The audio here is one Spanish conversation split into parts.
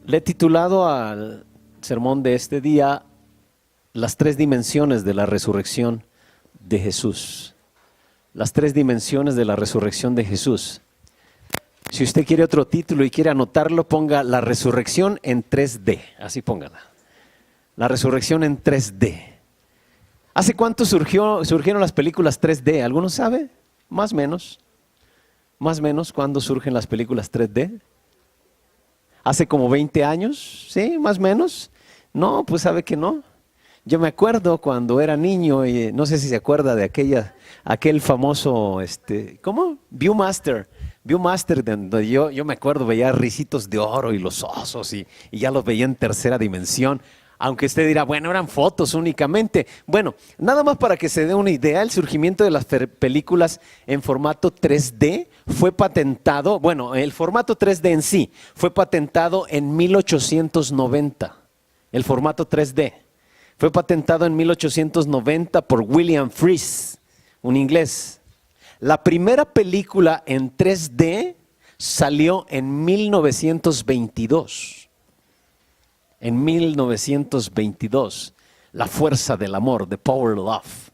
Le he titulado al sermón de este día las tres dimensiones de la resurrección de Jesús. Las tres dimensiones de la resurrección de Jesús. Si usted quiere otro título y quiere anotarlo, ponga la resurrección en 3D. Así póngala. La resurrección en 3D. ¿Hace cuánto surgieron las películas 3D? ¿Alguno sabe? Más o menos. Más o menos, ¿cuándo surgen las películas 3D? ¿Hace como 20 años? ¿Sí? ¿Más o menos? No, pues sabe que no. Yo me acuerdo cuando era niño, y no sé si se acuerda de aquel famoso, ¿cómo? Viewmaster, donde yo me acuerdo, veía Ricitos de Oro y los osos y ya los veía en tercera dimensión. Aunque usted dirá, bueno, eran fotos únicamente. Bueno, nada más para que se dé una idea, el surgimiento de las películas en formato 3D fue patentado, bueno, el formato 3D en sí fue patentado en 1890. El formato 3D fue patentado en 1890 por William Fries, un inglés. La primera película en 3D salió en 1922. En 1922, La fuerza del amor, The Power of Love.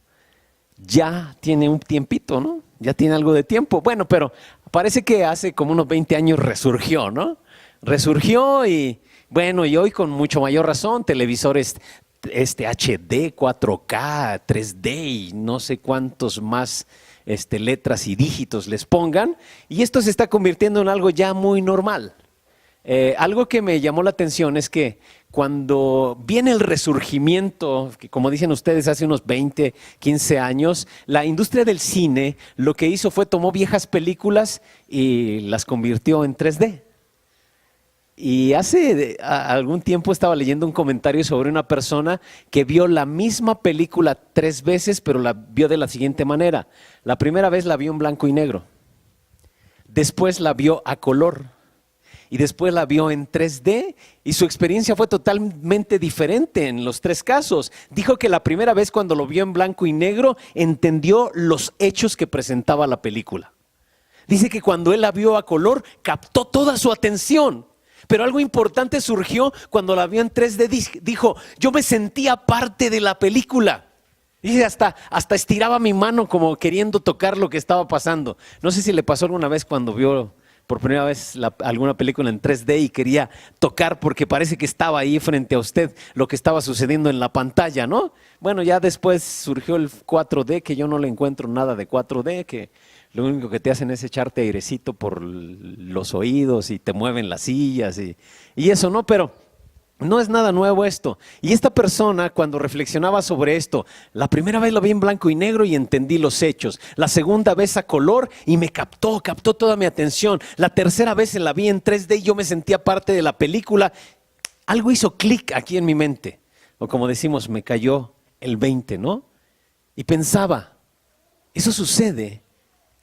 Ya tiene un tiempito, ¿no? Ya tiene algo de tiempo. Bueno, pero parece que hace como unos 20 años resurgió, ¿no? Resurgió y bueno, y hoy con mucho mayor razón, televisores HD, 4K, 3D y no sé cuántos más letras y dígitos les pongan. Y esto se está convirtiendo en algo ya muy normal. Algo que me llamó la atención es que cuando viene el resurgimiento, que como dicen ustedes hace unos 20, 15 años, la industria del cine lo que hizo fue tomó viejas películas y las convirtió en 3D. Y hace algún tiempo estaba leyendo un comentario sobre una persona que vio la misma película 3 veces, pero la vio de la siguiente manera. La primera vez la vio en blanco y negro, después la vio a color. Y después la vio en 3D y su experiencia fue totalmente diferente en los 3 casos. Dijo que la primera vez cuando lo vio en blanco y negro entendió los hechos que presentaba la película. Dice que cuando él la vio a color captó toda su atención. Pero algo importante surgió cuando la vio en 3D. Dijo, yo me sentía parte de la película. Dice, hasta estiraba mi mano como queriendo tocar lo que estaba pasando. No sé si le pasó alguna vez cuando vio por primera vez alguna película en 3D y quería tocar porque parece que estaba ahí frente a usted lo que estaba sucediendo en la pantalla, ¿no? Bueno, ya después surgió el 4D, que yo no le encuentro nada de 4D, que lo único que te hacen es echarte airecito por los oídos y te mueven las sillas y eso, ¿no? Pero no es nada nuevo esto. Y esta persona, cuando reflexionaba sobre esto, la primera vez lo vi en blanco y negro y entendí los hechos. La segunda vez a color y me captó toda mi atención. La tercera vez la vi en 3D y yo me sentía parte de la película. Algo hizo clic aquí en mi mente. O como decimos, me cayó el 20, ¿no? Y pensaba, eso sucede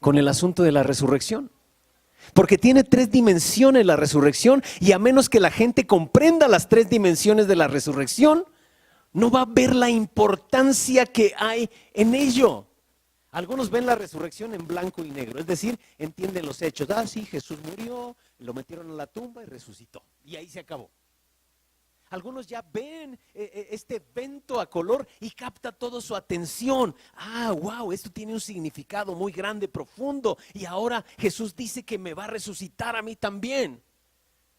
con el asunto de la resurrección. Porque tiene 3 dimensiones la resurrección y a menos que la gente comprenda las 3 dimensiones de la resurrección, no va a ver la importancia que hay en ello. Algunos ven la resurrección en blanco y negro, es decir, entienden los hechos. Sí, Jesús murió, lo metieron a la tumba y resucitó. Y ahí se acabó. Algunos ya ven este evento a color y capta toda su atención. Wow, esto tiene un significado muy grande, profundo. Y ahora Jesús dice que me va a resucitar a mí también.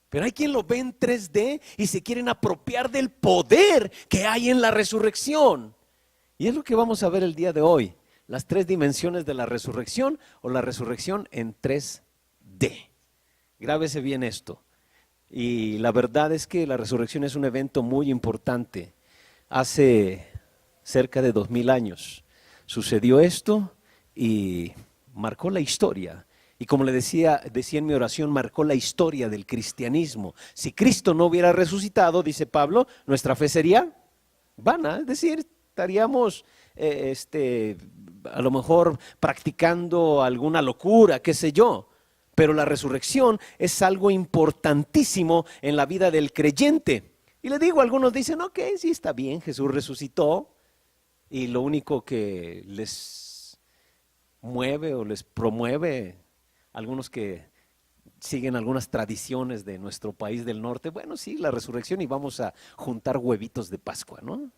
Pero hay quien lo ve en 3D y se quieren apropiar del poder que hay en la resurrección. Y es lo que vamos a ver el día de hoy. Las 3 dimensiones de la resurrección o la resurrección en 3D. Grábese bien esto. Y la verdad es que la resurrección es un evento muy importante. Hace cerca de 2000 años sucedió esto y marcó la historia. Y como le decía en mi oración, marcó la historia del cristianismo. Si Cristo no hubiera resucitado, dice Pablo, nuestra fe sería vana. Es decir, estaríamos a lo mejor practicando alguna locura, qué sé yo. Pero la resurrección es algo importantísimo en la vida del creyente. Y le digo, algunos dicen, ok, sí está bien, Jesús resucitó y lo único que les mueve o les promueve, algunos que siguen algunas tradiciones de nuestro país del norte. Bueno, sí, la resurrección y vamos a juntar huevitos de Pascua, ¿no?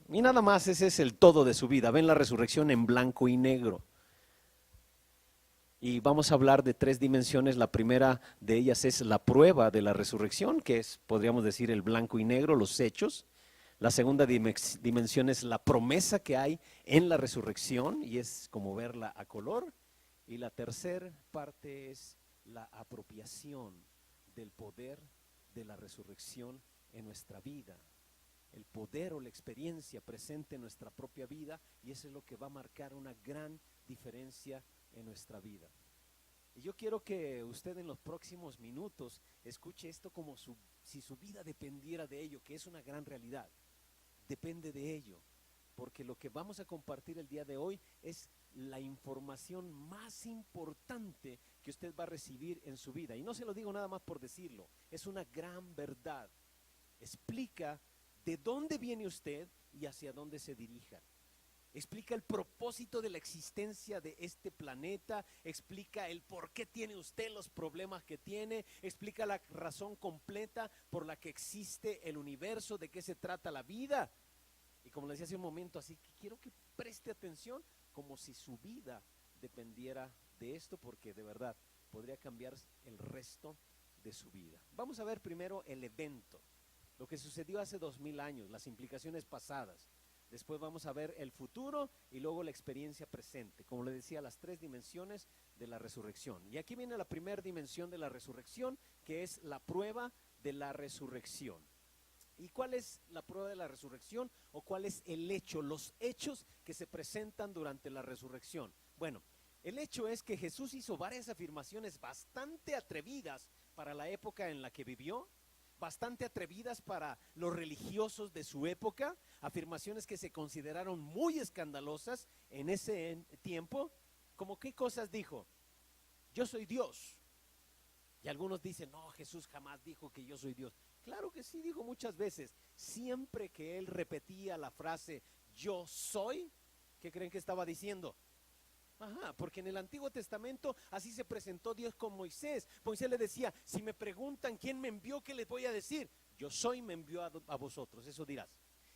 Y nada más, ese es el todo de su vida. Ven la resurrección en blanco y negro. Y vamos a hablar de tres dimensiones. La primera de ellas es la prueba de la resurrección, que es, podríamos decir, el blanco y negro, los hechos. La segunda dimensión es la promesa que hay en la resurrección y es como verla a color. Y la tercera parte es la apropiación del poder de la resurrección en nuestra vida. El poder o la experiencia presente en nuestra propia vida, y eso es lo que va a marcar una gran diferencia en nuestra vida. Y yo quiero que usted en los próximos minutos escuche esto como si su vida dependiera de ello, que es una gran realidad. Depende de ello, porque lo que vamos a compartir el día de hoy es la información más importante que usted va a recibir en su vida. Y no se lo digo nada más por decirlo, es una gran verdad. Explica de dónde viene usted y hacia dónde se dirija. Explica el propósito de la existencia de este planeta, explica el por qué tiene usted los problemas que tiene, explica la razón completa por la que existe el universo, de qué se trata la vida. Y como le decía hace un momento, así que quiero que preste atención como si su vida dependiera de esto, porque de verdad podría cambiar el resto de su vida. Vamos a ver primero el evento, lo que sucedió hace 2000 años, las implicaciones pasadas. Después vamos a ver el futuro y luego la experiencia presente. Como le decía, las tres dimensiones de la resurrección. Y aquí viene la primera dimensión de la resurrección, que es la prueba de la resurrección. ¿Y cuál es la prueba de la resurrección? ¿O cuál es el hecho, los hechos que se presentan durante la resurrección? Bueno, el hecho es que Jesús hizo varias afirmaciones bastante atrevidas para la época en la que vivió, bastante atrevidas para los religiosos de su época, afirmaciones que se consideraron muy escandalosas en ese tiempo. ¿Cómo qué cosas dijo? Yo soy Dios. Y algunos dicen, no, Jesús jamás dijo que yo soy Dios. Claro que sí, dijo muchas veces. Siempre que él repetía la frase, yo soy, ¿qué creen que estaba diciendo? Ajá, porque en el Antiguo Testamento así se presentó Dios con Moisés. Moisés le decía, si me preguntan quién me envió, ¿qué les voy a decir? Yo soy, me envió a vosotros, eso dirás.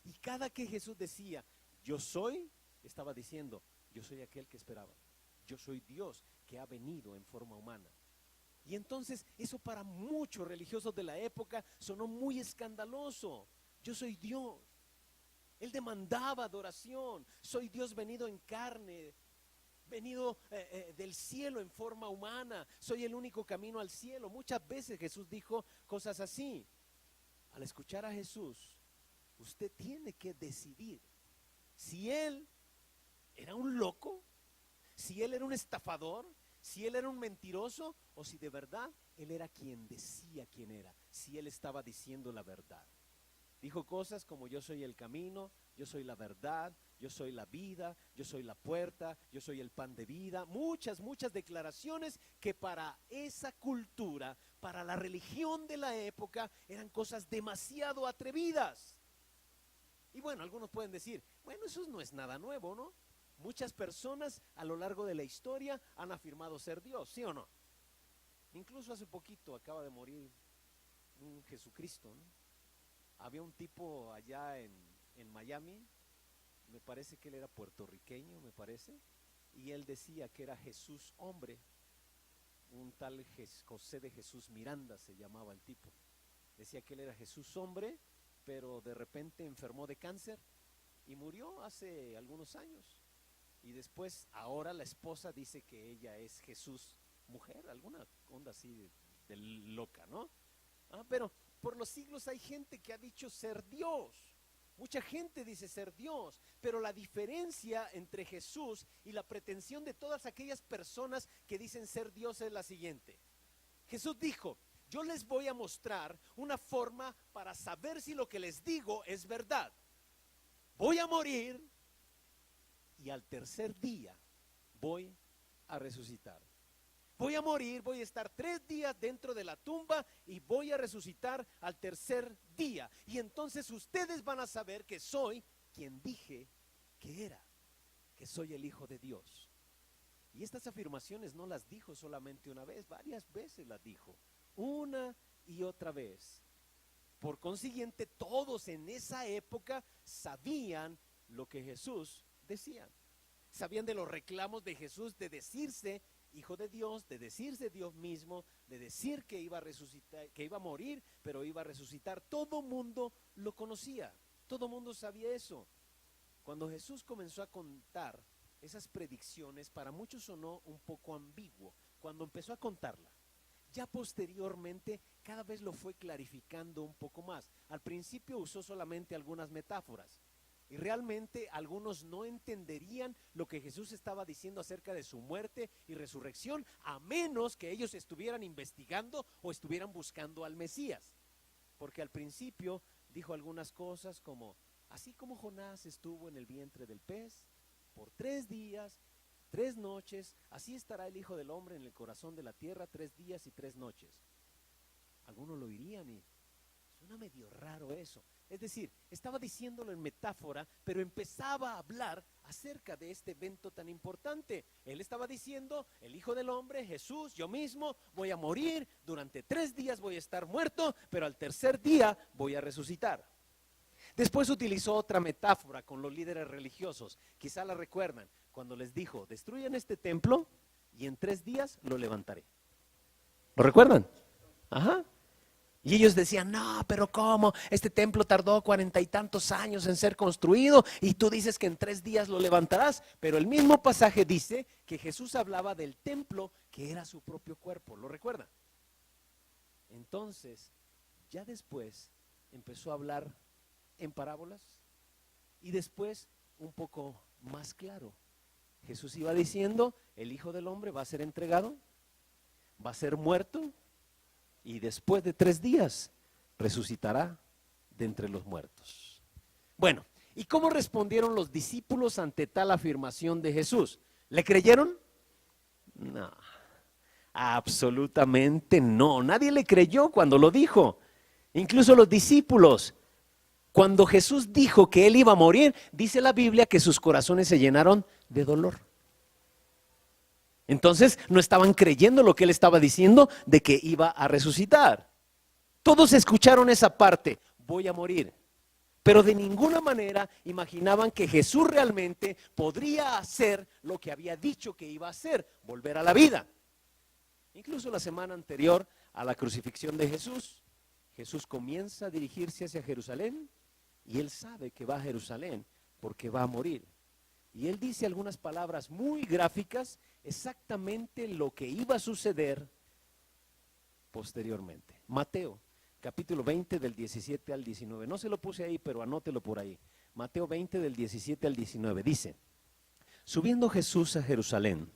Y cada que Jesús decía, yo soy, estaba diciendo, yo soy aquel que esperaba. Yo soy Dios que ha venido en forma humana. Y entonces eso para muchos religiosos de la época sonó muy escandaloso. Yo soy Dios. Él demandaba adoración. Soy Dios venido en carne, venido del cielo en forma humana. Soy el único camino al cielo. Muchas veces Jesús dijo cosas así. Al escuchar a Jesús, usted tiene que decidir si él era un loco, si él era un estafador, si él era un mentiroso o si de verdad él era quien decía quién era, si él estaba diciendo la verdad. Dijo cosas como yo soy el camino, yo soy la verdad, yo soy la vida, yo soy la puerta, yo soy el pan de vida. Muchas declaraciones que para esa cultura, para la religión de la época, eran cosas demasiado atrevidas. Y bueno, algunos pueden decir, bueno, eso no es nada nuevo, ¿no? Muchas personas a lo largo de la historia han afirmado ser Dios, ¿sí o no? Incluso hace poquito acaba de morir un Jesucristo, ¿no? Había un tipo allá en Miami, me parece que él era puertorriqueño, me parece, y él decía que era Jesús hombre, un tal José de Jesús Miranda se llamaba el tipo. Decía que él era Jesús hombre, pero de repente enfermó de cáncer y murió hace algunos años. Y después, ahora la esposa dice que ella es Jesús mujer, alguna onda así de loca, ¿no? Pero por los siglos hay gente que ha dicho ser Dios. Mucha gente dice ser Dios, pero la diferencia entre Jesús y la pretensión de todas aquellas personas que dicen ser Dios es la siguiente. Jesús dijo, yo les voy a mostrar una forma para saber si lo que les digo es verdad. Voy a morir y al tercer día voy a resucitar. Voy a morir, voy a estar 3 días dentro de la tumba y voy a resucitar al tercer día. Y entonces ustedes van a saber que soy quien dije que era, que soy el Hijo de Dios. Y estas afirmaciones no las dijo solamente una vez, varias veces las dijo, una y otra vez. Por consiguiente, todos en esa época sabían lo que Jesús decía. Sabían de los reclamos de Jesús de decirse Hijo de Dios, de decirse Dios mismo, de decir que iba a resucitar, que iba a morir, pero iba a resucitar. Todo mundo lo conocía, todo mundo sabía eso. Cuando Jesús comenzó a contar esas predicciones, para muchos sonó un poco ambiguo. Cuando empezó a contarla, ya posteriormente cada vez lo fue clarificando un poco más. Al principio usó solamente algunas metáforas. Y realmente algunos no entenderían lo que Jesús estaba diciendo acerca de su muerte y resurrección, a menos que ellos estuvieran investigando o estuvieran buscando al Mesías. Porque al principio dijo algunas cosas como, así como Jonás estuvo en el vientre del pez por 3 días, 3 noches, así estará el Hijo del Hombre en el corazón de la tierra 3 días y 3 noches. Algunos lo oirían y suena medio raro eso. Es decir, estaba diciéndolo en metáfora, pero empezaba a hablar acerca de este evento tan importante. Él estaba diciendo, el Hijo del Hombre, Jesús, yo mismo voy a morir, durante 3 días voy a estar muerto, pero al tercer día voy a resucitar. Después utilizó otra metáfora con los líderes religiosos, quizá la recuerdan, cuando les dijo, destruyan este templo y en 3 días lo levantaré. ¿Lo recuerdan? Ajá. Y ellos decían, no, pero ¿cómo? Este templo tardó 40 y tantos años en ser construido y tú dices que en 3 días lo levantarás. Pero el mismo pasaje dice que Jesús hablaba del templo que era su propio cuerpo, ¿lo recuerdan? Entonces, ya después empezó a hablar en parábolas y después un poco más claro. Jesús iba diciendo, el Hijo del Hombre va a ser entregado, va a ser muerto, y después de 3 días resucitará de entre los muertos. Bueno, ¿y cómo respondieron los discípulos ante tal afirmación de Jesús? ¿Le creyeron? No, absolutamente no. Nadie le creyó cuando lo dijo. Incluso los discípulos, cuando Jesús dijo que él iba a morir, dice la Biblia que sus corazones se llenaron de dolor. Entonces no estaban creyendo lo que él estaba diciendo de que iba a resucitar. Todos escucharon esa parte, voy a morir. Pero de ninguna manera imaginaban que Jesús realmente podría hacer lo que había dicho que iba a hacer, volver a la vida. Incluso la semana anterior a la crucifixión de Jesús, Jesús comienza a dirigirse hacia Jerusalén y él sabe que va a Jerusalén porque va a morir. Y él dice algunas palabras muy gráficas, exactamente lo que iba a suceder posteriormente. Mateo, capítulo 20 del 17 al 19. No se lo puse ahí, pero anótelo por ahí. Mateo 20 del 17 al 19. Dice, subiendo Jesús a Jerusalén,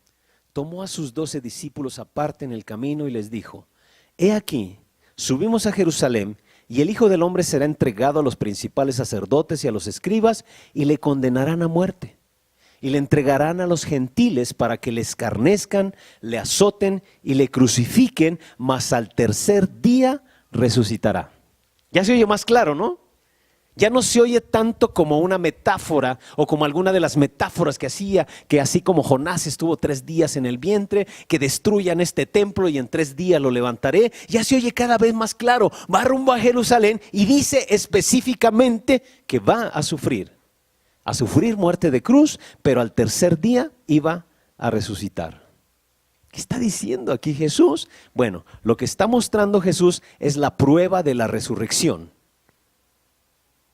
tomó a sus 12 discípulos aparte en el camino y les dijo, he aquí, subimos a Jerusalén y el Hijo del Hombre será entregado a los principales sacerdotes y a los escribas y le condenarán a muerte. Y le entregarán a los gentiles para que le escarnezcan, le azoten y le crucifiquen, mas al tercer día resucitará. Ya se oye más claro, ¿no? Ya no se oye tanto como una metáfora o como alguna de las metáforas que hacía, que así como Jonás estuvo 3 días en el vientre, que destruyan este templo y en 3 días lo levantaré. Ya se oye cada vez más claro, va rumbo a Jerusalén y dice específicamente que va a sufrir muerte de cruz, pero al tercer día iba a resucitar. ¿Qué está diciendo aquí Jesús? Bueno, lo que está mostrando Jesús es la prueba de la resurrección.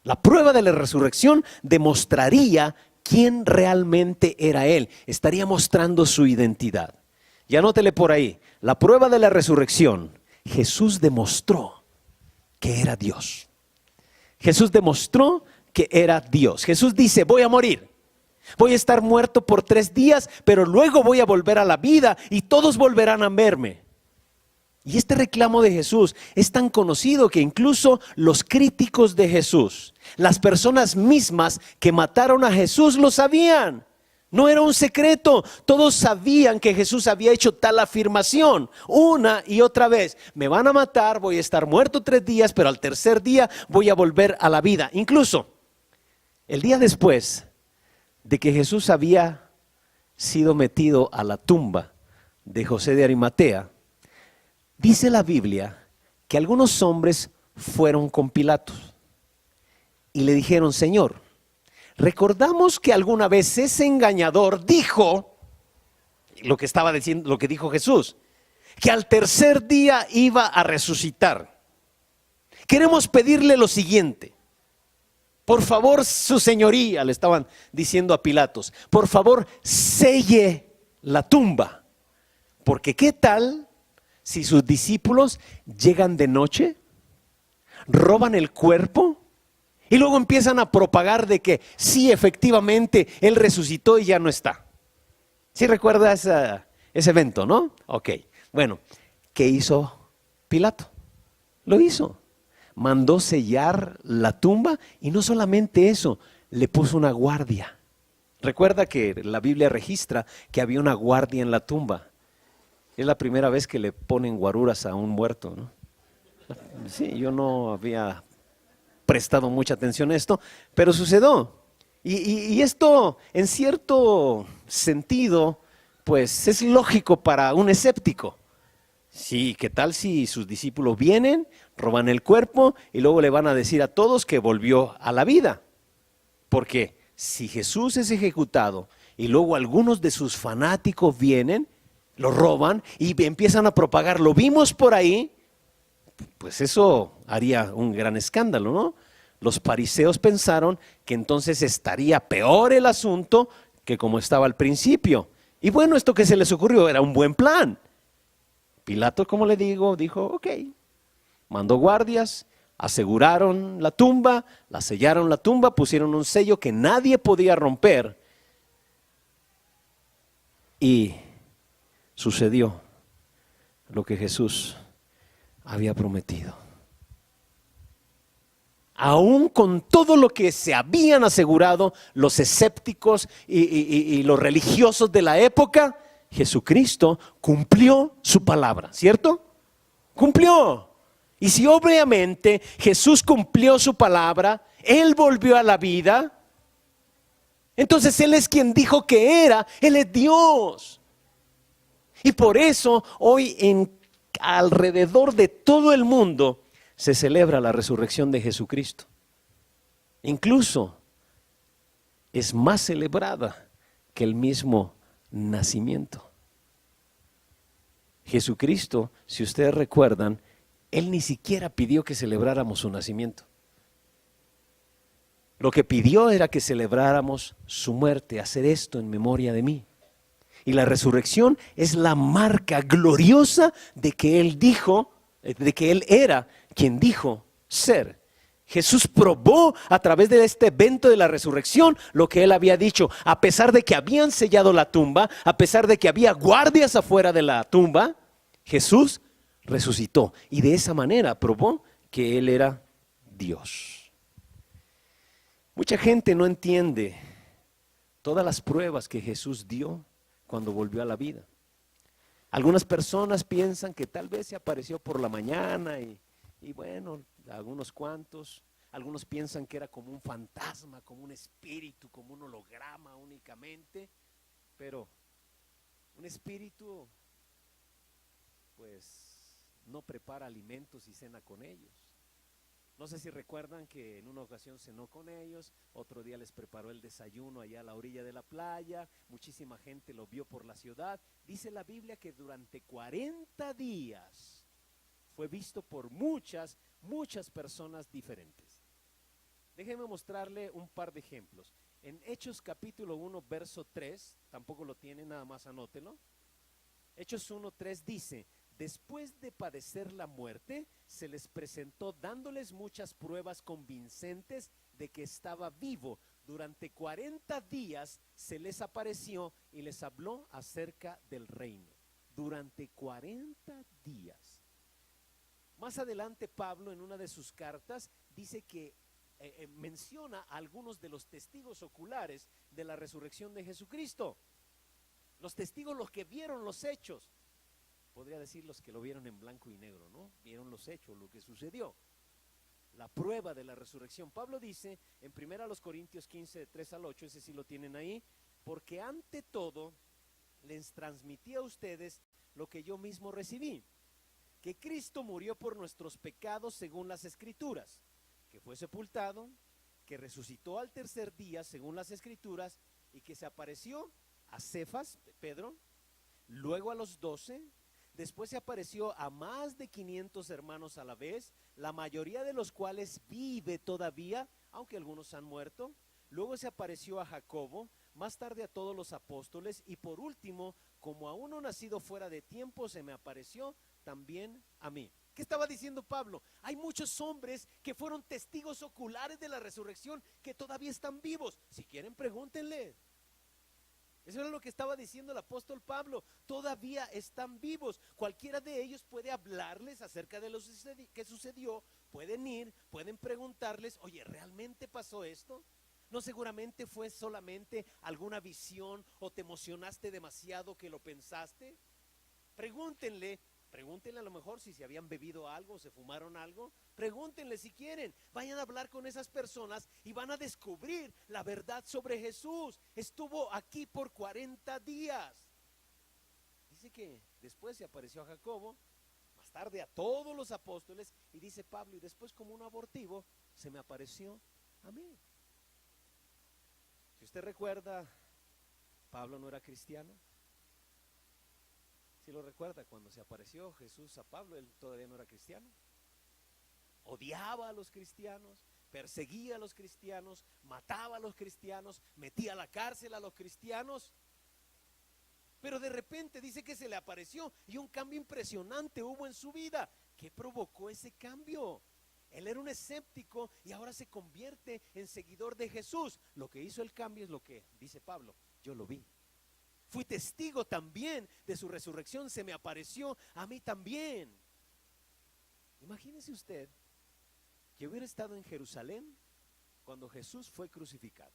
La prueba de la resurrección demostraría quién realmente era Él. Estaría mostrando su identidad. Y anótele por ahí, la prueba de la resurrección, Jesús demostró que era Dios. Jesús demostró que era Dios. Jesús dice, voy a morir, voy a estar muerto por 3 días, pero luego voy a volver a la vida y todos volverán a verme. Y este reclamo de Jesús es tan conocido que incluso los críticos de Jesús, las personas mismas que mataron a Jesús lo sabían. No era un secreto, todos sabían que Jesús había hecho tal afirmación una y otra vez. Me van a matar, voy a estar muerto 3 días, pero al tercer día voy a volver a la vida. Incluso el día después de que Jesús había sido metido a la tumba de José de Arimatea, dice la Biblia que algunos hombres fueron con Pilato y le dijeron: Señor, recordamos que alguna vez ese engañador dijo lo que estaba diciendo, lo que dijo Jesús, que al tercer día iba a resucitar. Queremos pedirle lo siguiente. Por favor, su señoría, le estaban diciendo a Pilatos, por favor, selle la tumba. Porque ¿qué tal si sus discípulos llegan de noche, roban el cuerpo y luego empiezan a propagar de que sí, efectivamente, Él resucitó y ya no está? ¿Sí recuerda ese evento, no? Ok, bueno, ¿qué hizo Pilato? Lo hizo. Mandó sellar la tumba y no solamente eso, le puso una guardia. Recuerda que la Biblia registra que había una guardia en la tumba. Es la primera vez que le ponen guaruras a un muerto, ¿no? Sí, yo no había prestado mucha atención a esto, pero sucedió. Y esto, en cierto sentido, pues es lógico para un escéptico. Sí, ¿qué tal si sus discípulos vienen, roban el cuerpo y luego le van a decir a todos que volvió a la vida? Porque si Jesús es ejecutado y luego algunos de sus fanáticos vienen, lo roban y empiezan a propagar, lo vimos por ahí, pues eso haría un gran escándalo, ¿no? Los fariseos pensaron que entonces estaría peor el asunto que como estaba al principio. Y bueno, esto que se les ocurrió era un buen plan. Pilato, como le digo, dijo: ok, mandó guardias, aseguraron la tumba, la sellaron la tumba, pusieron un sello que nadie podía romper. Y sucedió lo que Jesús había prometido. Aún con todo lo que se habían asegurado los escépticos y los religiosos de la época, Jesucristo cumplió su palabra, ¿cierto? Cumplió. Y si obviamente Jesús cumplió su palabra, Él volvió a la vida, entonces Él es quien dijo que era, Él es Dios. Y por eso hoy alrededor de todo el mundo se celebra la resurrección de Jesucristo. Incluso es más celebrada que el mismo nacimiento. Jesucristo, si ustedes recuerdan, Él ni siquiera pidió que celebráramos su nacimiento. Lo que pidió era que celebráramos su muerte, hacer esto en memoria de mí. Y la resurrección es la marca gloriosa de que Él dijo, de que Él era quien dijo ser. Jesús probó a través de este evento de la resurrección lo que Él había dicho. A pesar de que habían sellado la tumba, a pesar de que había guardias afuera de la tumba, Jesús resucitó. Y de esa manera probó que Él era Dios. Mucha gente no entiende todas las pruebas que Jesús dio cuando volvió a la vida. Algunas personas piensan que tal vez se apareció por la mañana y bueno, algunos cuantos. Algunos piensan que era como un fantasma, como un espíritu, como un holograma únicamente. Pero un espíritu pues no prepara alimentos y cena con ellos. No sé si recuerdan que en una ocasión cenó con ellos, otro día les preparó el desayuno allá a la orilla de la playa, muchísima gente lo vio por la ciudad. Dice la Biblia que durante 40 días fue visto por muchas personas diferentes. Déjenme mostrarle un par de ejemplos. En Hechos capítulo 1, verso 3, tampoco lo tienen, nada más anótelo. Hechos 1:3 dice: después de padecer la muerte, se les presentó dándoles muchas pruebas convincentes de que estaba vivo. Durante 40 días se les apareció y les habló acerca del reino. Durante 40 días. Más adelante Pablo en una de sus cartas dice que menciona a algunos de los testigos oculares de la resurrección de Jesucristo. Los testigos, los que vieron los hechos. Podría decir los que lo vieron en blanco y negro, ¿no? Vieron los hechos, lo que sucedió. La prueba de la resurrección. Pablo dice en 1 Corintios 15, de 3 al 8, ese sí lo tienen ahí, porque ante todo les transmití a ustedes lo que yo mismo recibí, que Cristo murió por nuestros pecados según las Escrituras, que fue sepultado, que resucitó al tercer día según las Escrituras, y que se apareció a Cefas, Pedro, luego a los 12, después se apareció a más de 500 hermanos a la vez, la mayoría de los cuales vive todavía, aunque algunos han muerto. Luego se apareció a Jacobo, más tarde a todos los apóstoles, y por último, como a uno nacido fuera de tiempo, se me apareció también a mí. ¿Qué estaba diciendo Pablo? Hay muchos hombres que fueron testigos oculares de la resurrección que todavía están vivos. Si quieren, pregúntenle. Eso era lo que estaba diciendo el apóstol Pablo. Todavía están vivos. Cualquiera de ellos puede hablarles acerca de lo que sucedió. Pueden ir, pueden preguntarles, oye, ¿realmente pasó esto? No, seguramente fue solamente alguna visión o te emocionaste demasiado que lo pensaste. Pregúntenle a lo mejor si se habían bebido algo, se fumaron algo. Pregúntenle si quieren. Vayan a hablar con esas personas y van a descubrir la verdad sobre Jesús. Estuvo aquí por 40 días. Dice que después se apareció a Jacobo, más tarde a todos los apóstoles, y dice Pablo, y después como un abortivo se me apareció a mí. Si usted recuerda, Pablo no era cristiano. Si lo recuerda, cuando se apareció Jesús a Pablo, él todavía no era cristiano. Odiaba a los cristianos, perseguía a los cristianos, mataba a los cristianos, metía a la cárcel a los cristianos. Pero de repente dice que se le apareció y un cambio impresionante hubo en su vida. ¿Qué provocó ese cambio? Él era un escéptico y ahora se convierte en seguidor de Jesús. Lo que hizo el cambio es lo que dice Pablo: yo lo vi. Fui testigo también de su resurrección, se me apareció a mí también. Imagínese usted que hubiera estado en Jerusalén cuando Jesús fue crucificado.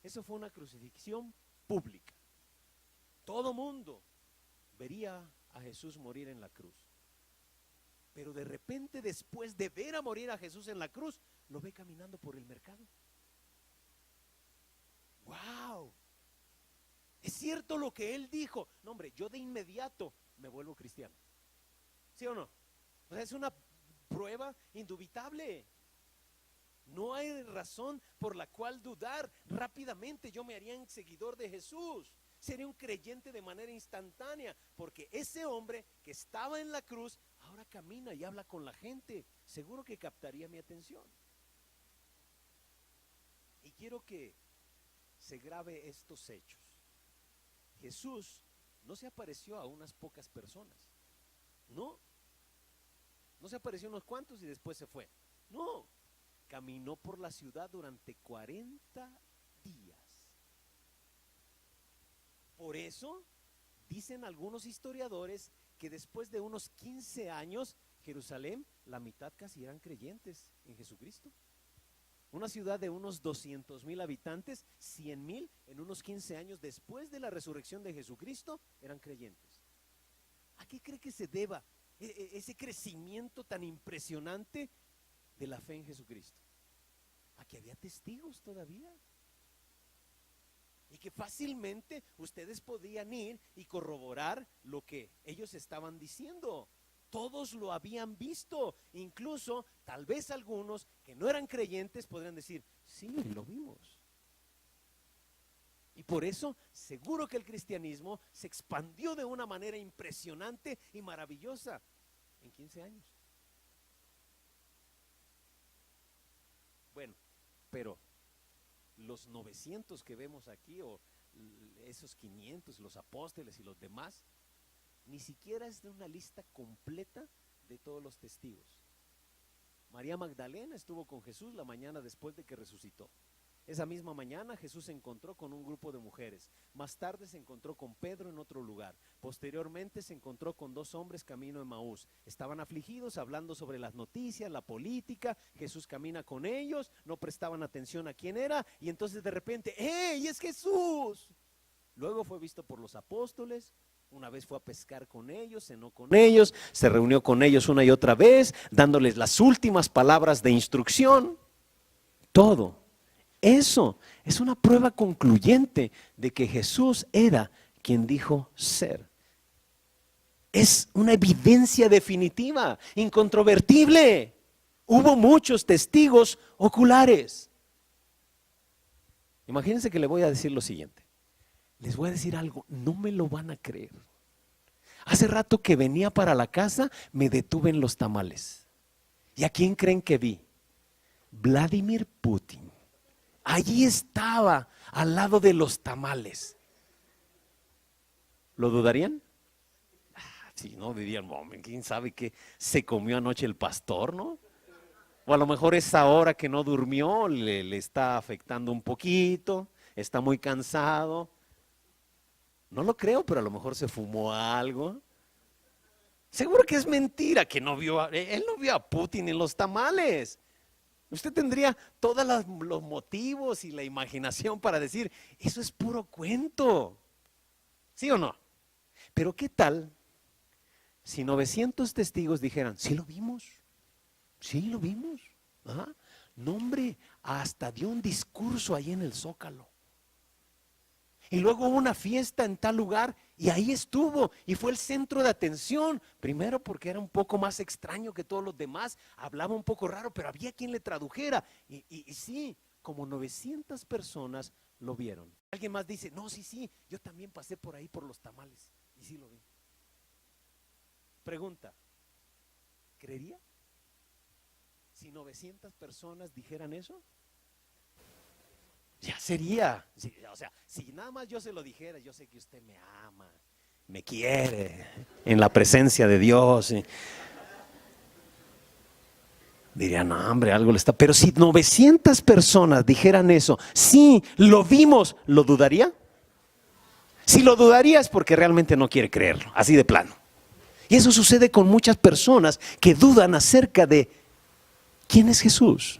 Eso fue una crucifixión pública. Todo mundo vería a Jesús morir en la cruz. Pero de repente, después de ver a morir a Jesús en la cruz, lo ve caminando por el mercado. ¡Wow! ¿Es cierto lo que él dijo? No, hombre, yo de inmediato me vuelvo cristiano. ¿Sí o no? O sea, es una prueba indubitable. No hay razón por la cual dudar. Rápidamente yo me haría un seguidor de Jesús. Sería un creyente de manera instantánea, porque ese hombre que estaba en la cruz ahora camina y habla con la gente. Seguro que captaría mi atención. Y quiero que se grabe estos hechos. Jesús no se apareció a unas pocas personas. No se apareció a unos cuantos y después se fue. No, caminó por la ciudad durante 40 días. Por eso dicen algunos historiadores que después de unos 15 años, Jerusalén, la mitad casi eran creyentes en Jesucristo. Una ciudad de unos 200,000 habitantes, 100,000 en unos 15 años después de la resurrección de Jesucristo eran creyentes. ¿A qué cree que se deba ese crecimiento tan impresionante de la fe en Jesucristo? A que había testigos todavía. Y que fácilmente ustedes podían ir y corroborar lo que ellos estaban diciendo. Todos lo habían visto, incluso tal vez algunos que no eran creyentes podrían decir, sí, lo vimos. Y por eso seguro que el cristianismo se expandió de una manera impresionante y maravillosa en 15 años. Bueno, pero los 900 que vemos aquí, o esos 500, los apóstoles y los demás, ni siquiera es de una lista completa de todos los testigos. María Magdalena estuvo con Jesús la mañana después de que resucitó. Esa misma mañana Jesús se encontró con un grupo de mujeres. Más tarde se encontró con Pedro en otro lugar. Posteriormente se encontró con 2 hombres camino a Emaús. Estaban afligidos, hablando sobre las noticias, la política. Jesús camina con ellos, no prestaban atención a quién era, y entonces de repente, ¡hey! ¡Es Jesús! Luego fue visto por los apóstoles. Una vez fue a pescar con ellos, cenó con ellos, se reunió con ellos una y otra vez, dándoles las últimas palabras de instrucción. Todo eso es una prueba concluyente de que Jesús era quien dijo ser. Es una evidencia definitiva, incontrovertible. Hubo muchos testigos oculares. Imagínense que le voy a decir lo siguiente. Les voy a decir algo, no me lo van a creer. Hace rato que venía para la casa, me detuve en los tamales. ¿Y a quién creen que vi? Vladimir Putin. Allí estaba, al lado de los tamales. ¿Lo dudarían? Sí, no, dirían, ¿quién sabe qué se comió anoche el pastor, no? O a lo mejor esa hora que no durmió le está afectando un poquito, está muy cansado. No lo creo, pero a lo mejor se fumó algo. Seguro que es mentira que él no vio a Putin en los tamales. Usted tendría todos los motivos y la imaginación para decir, eso es puro cuento. ¿Sí o no? Pero ¿qué tal si 900 testigos dijeran, sí lo vimos? Sí lo vimos. ¿Ah? No, hombre, hasta dio un discurso ahí en el Zócalo. Y luego hubo una fiesta en tal lugar y ahí estuvo y fue el centro de atención. Primero porque era un poco más extraño que todos los demás, hablaba un poco raro, pero había quien le tradujera. Y sí, como 900 personas lo vieron. Alguien más dice, no, sí, yo también pasé por ahí por los tamales y sí lo vi. Pregunta, ¿creería? Si 900 personas dijeran eso, ya sería, o sea, si nada más yo se lo dijera, yo sé que usted me ama, me quiere, en la presencia de Dios. Dirían, no, hombre, algo le está. Pero si 900 personas dijeran eso, sí, lo vimos, ¿lo dudaría? Si lo dudaría es porque realmente no quiere creerlo, así de plano. Y eso sucede con muchas personas que dudan acerca de quién es Jesús.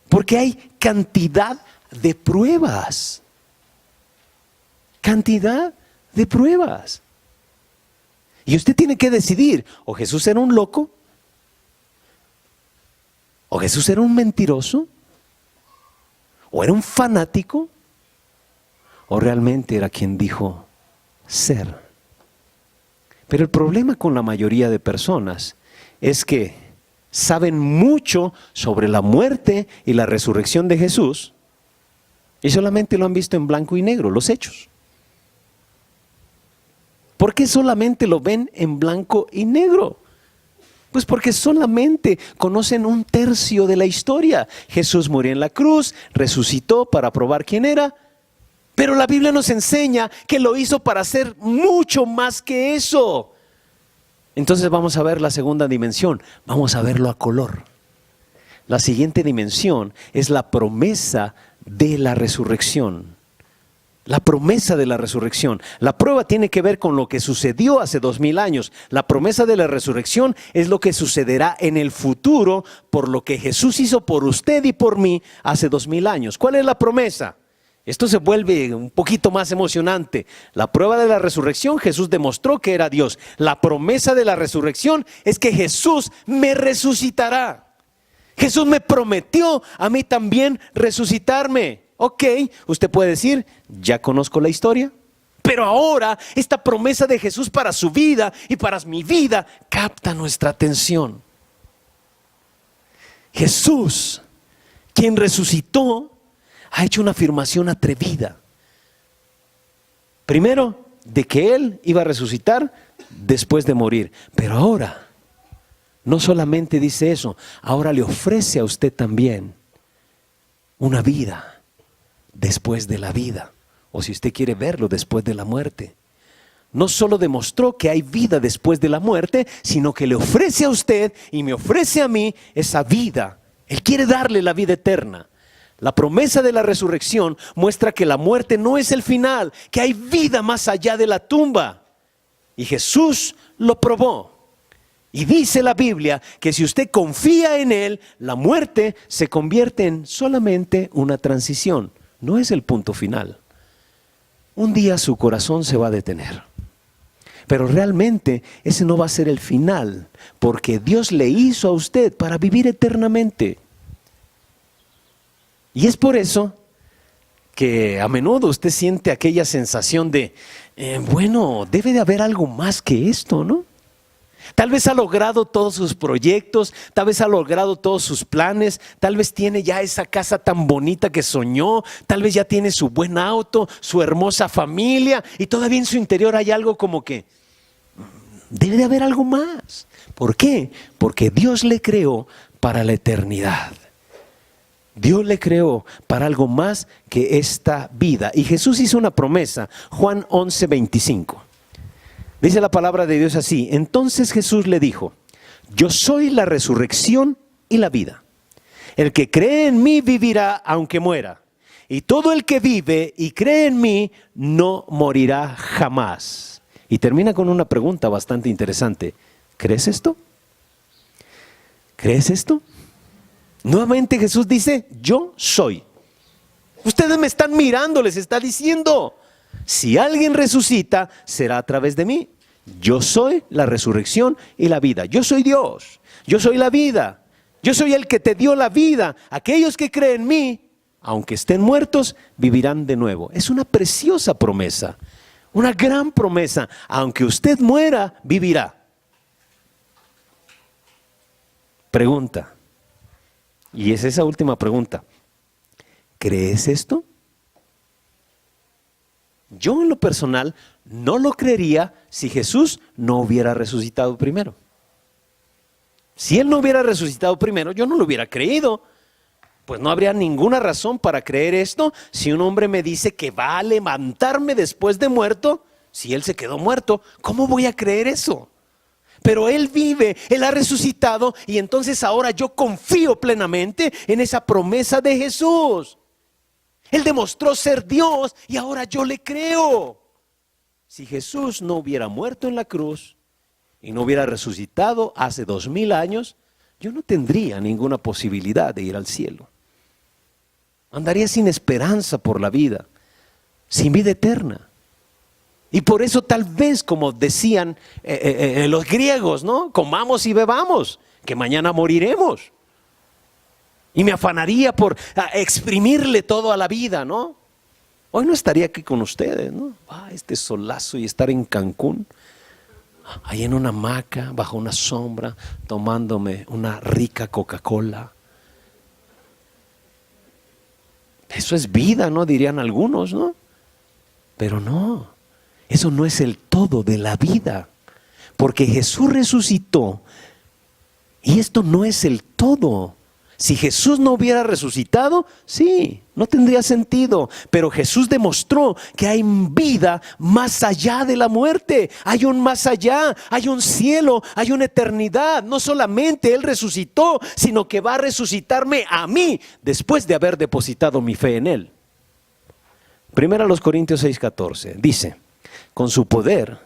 Porque hay cantidad de pruebas. Cantidad de pruebas. Y usted tiene que decidir, o Jesús era un loco, o Jesús era un mentiroso, o era un fanático, o realmente era quien dijo ser. Pero el problema con la mayoría de personas es que saben mucho sobre la muerte y la resurrección de Jesús y solamente lo han visto en blanco y negro, los hechos. ¿Por qué solamente lo ven en blanco y negro? Pues porque solamente conocen un tercio de la historia. Jesús murió en la cruz, resucitó para probar quién era, pero la Biblia nos enseña que lo hizo para hacer mucho más que eso. Entonces vamos a ver la segunda dimensión, vamos a verlo a color. La siguiente dimensión es la promesa de la resurrección. La promesa de la resurrección. La prueba tiene que ver con lo que sucedió hace 2000 años. La promesa de la resurrección es lo que sucederá en el futuro por lo que Jesús hizo por usted y por mí hace 2000 años. ¿Cuál es la promesa? Esto se vuelve un poquito más emocionante. La prueba de la resurrección, Jesús demostró que era Dios. La promesa de la resurrección es que Jesús me resucitará. Jesús me prometió a mí también resucitarme. Ok, usted puede decir, ya conozco la historia, pero ahora esta promesa de Jesús para su vida y para mi vida capta nuestra atención. Jesús, quien resucitó, ha hecho una afirmación atrevida. Primero, de que Él iba a resucitar después de morir. Pero ahora, no solamente dice eso, ahora le ofrece a usted también una vida después de la vida. O si usted quiere verlo, después de la muerte. No solo demostró que hay vida después de la muerte, sino que le ofrece a usted y me ofrece a mí esa vida. Él quiere darle la vida eterna. La promesa de la resurrección muestra que la muerte no es el final, que hay vida más allá de la tumba. Y Jesús lo probó. Y dice la Biblia que si usted confía en Él, la muerte se convierte en solamente una transición. No es el punto final. Un día su corazón se va a detener. Pero realmente ese no va a ser el final, porque Dios le hizo a usted para vivir eternamente. Y es por eso que a menudo usted siente aquella sensación de, bueno, debe de haber algo más que esto, ¿no? Tal vez ha logrado todos sus proyectos, tal vez ha logrado todos sus planes, tal vez tiene ya esa casa tan bonita que soñó, tal vez ya tiene su buen auto, su hermosa familia, y todavía en su interior hay algo como que debe de haber algo más. ¿Por qué? Porque Dios le creó para la eternidad. Dios le creó para algo más que esta vida. Y Jesús hizo una promesa, Juan 11:25. Dice la palabra de Dios así: entonces Jesús le dijo, yo soy la resurrección y la vida. El que cree en mí vivirá aunque muera. Y todo el que vive y cree en mí no morirá jamás. Y termina con una pregunta bastante interesante. ¿Crees esto? ¿Crees esto? Nuevamente Jesús dice, yo soy. Ustedes me están mirando, les está diciendo, si alguien resucita, será a través de mí. Yo soy la resurrección y la vida. Yo soy Dios. Yo soy la vida. Yo soy el que te dio la vida. Aquellos que creen en mí, aunque estén muertos, vivirán de nuevo. Es una preciosa promesa. Una gran promesa. Aunque usted muera, vivirá. Pregunta. Y es esa última pregunta. ¿Crees esto? Yo en lo personal no lo creería si Jesús no hubiera resucitado primero. Si Él no hubiera resucitado primero, yo no lo hubiera creído. Pues no habría ninguna razón para creer esto si un hombre me dice que va a levantarme después de muerto. Si Él se quedó muerto, ¿cómo voy a creer eso? Pero Él vive, Él ha resucitado y entonces ahora yo confío plenamente en esa promesa de Jesús. Él demostró ser Dios y ahora yo le creo. Si Jesús no hubiera muerto en la cruz y no hubiera resucitado hace 2000 años, yo no tendría ninguna posibilidad de ir al cielo. Andaría sin esperanza por la vida, sin vida eterna. Y por eso tal vez, como decían los griegos, ¿no? Comamos y bebamos, que mañana moriremos. Y me afanaría por exprimirle todo a la vida, ¿no? Hoy no estaría aquí con ustedes, ¿no? Este solazo y estar en Cancún, ahí en una hamaca, bajo una sombra, tomándome una rica Coca-Cola. Eso es vida, ¿no? Dirían algunos, ¿no? Pero no, eso no es el todo de la vida. Porque Jesús resucitó y esto no es el todo. Si Jesús no hubiera resucitado, sí, no tendría sentido. Pero Jesús demostró que hay vida más allá de la muerte. Hay un más allá, hay un cielo, hay una eternidad. No solamente Él resucitó, sino que va a resucitarme a mí después de haber depositado mi fe en Él. Primero a los Corintios 6:14 dice, con su poder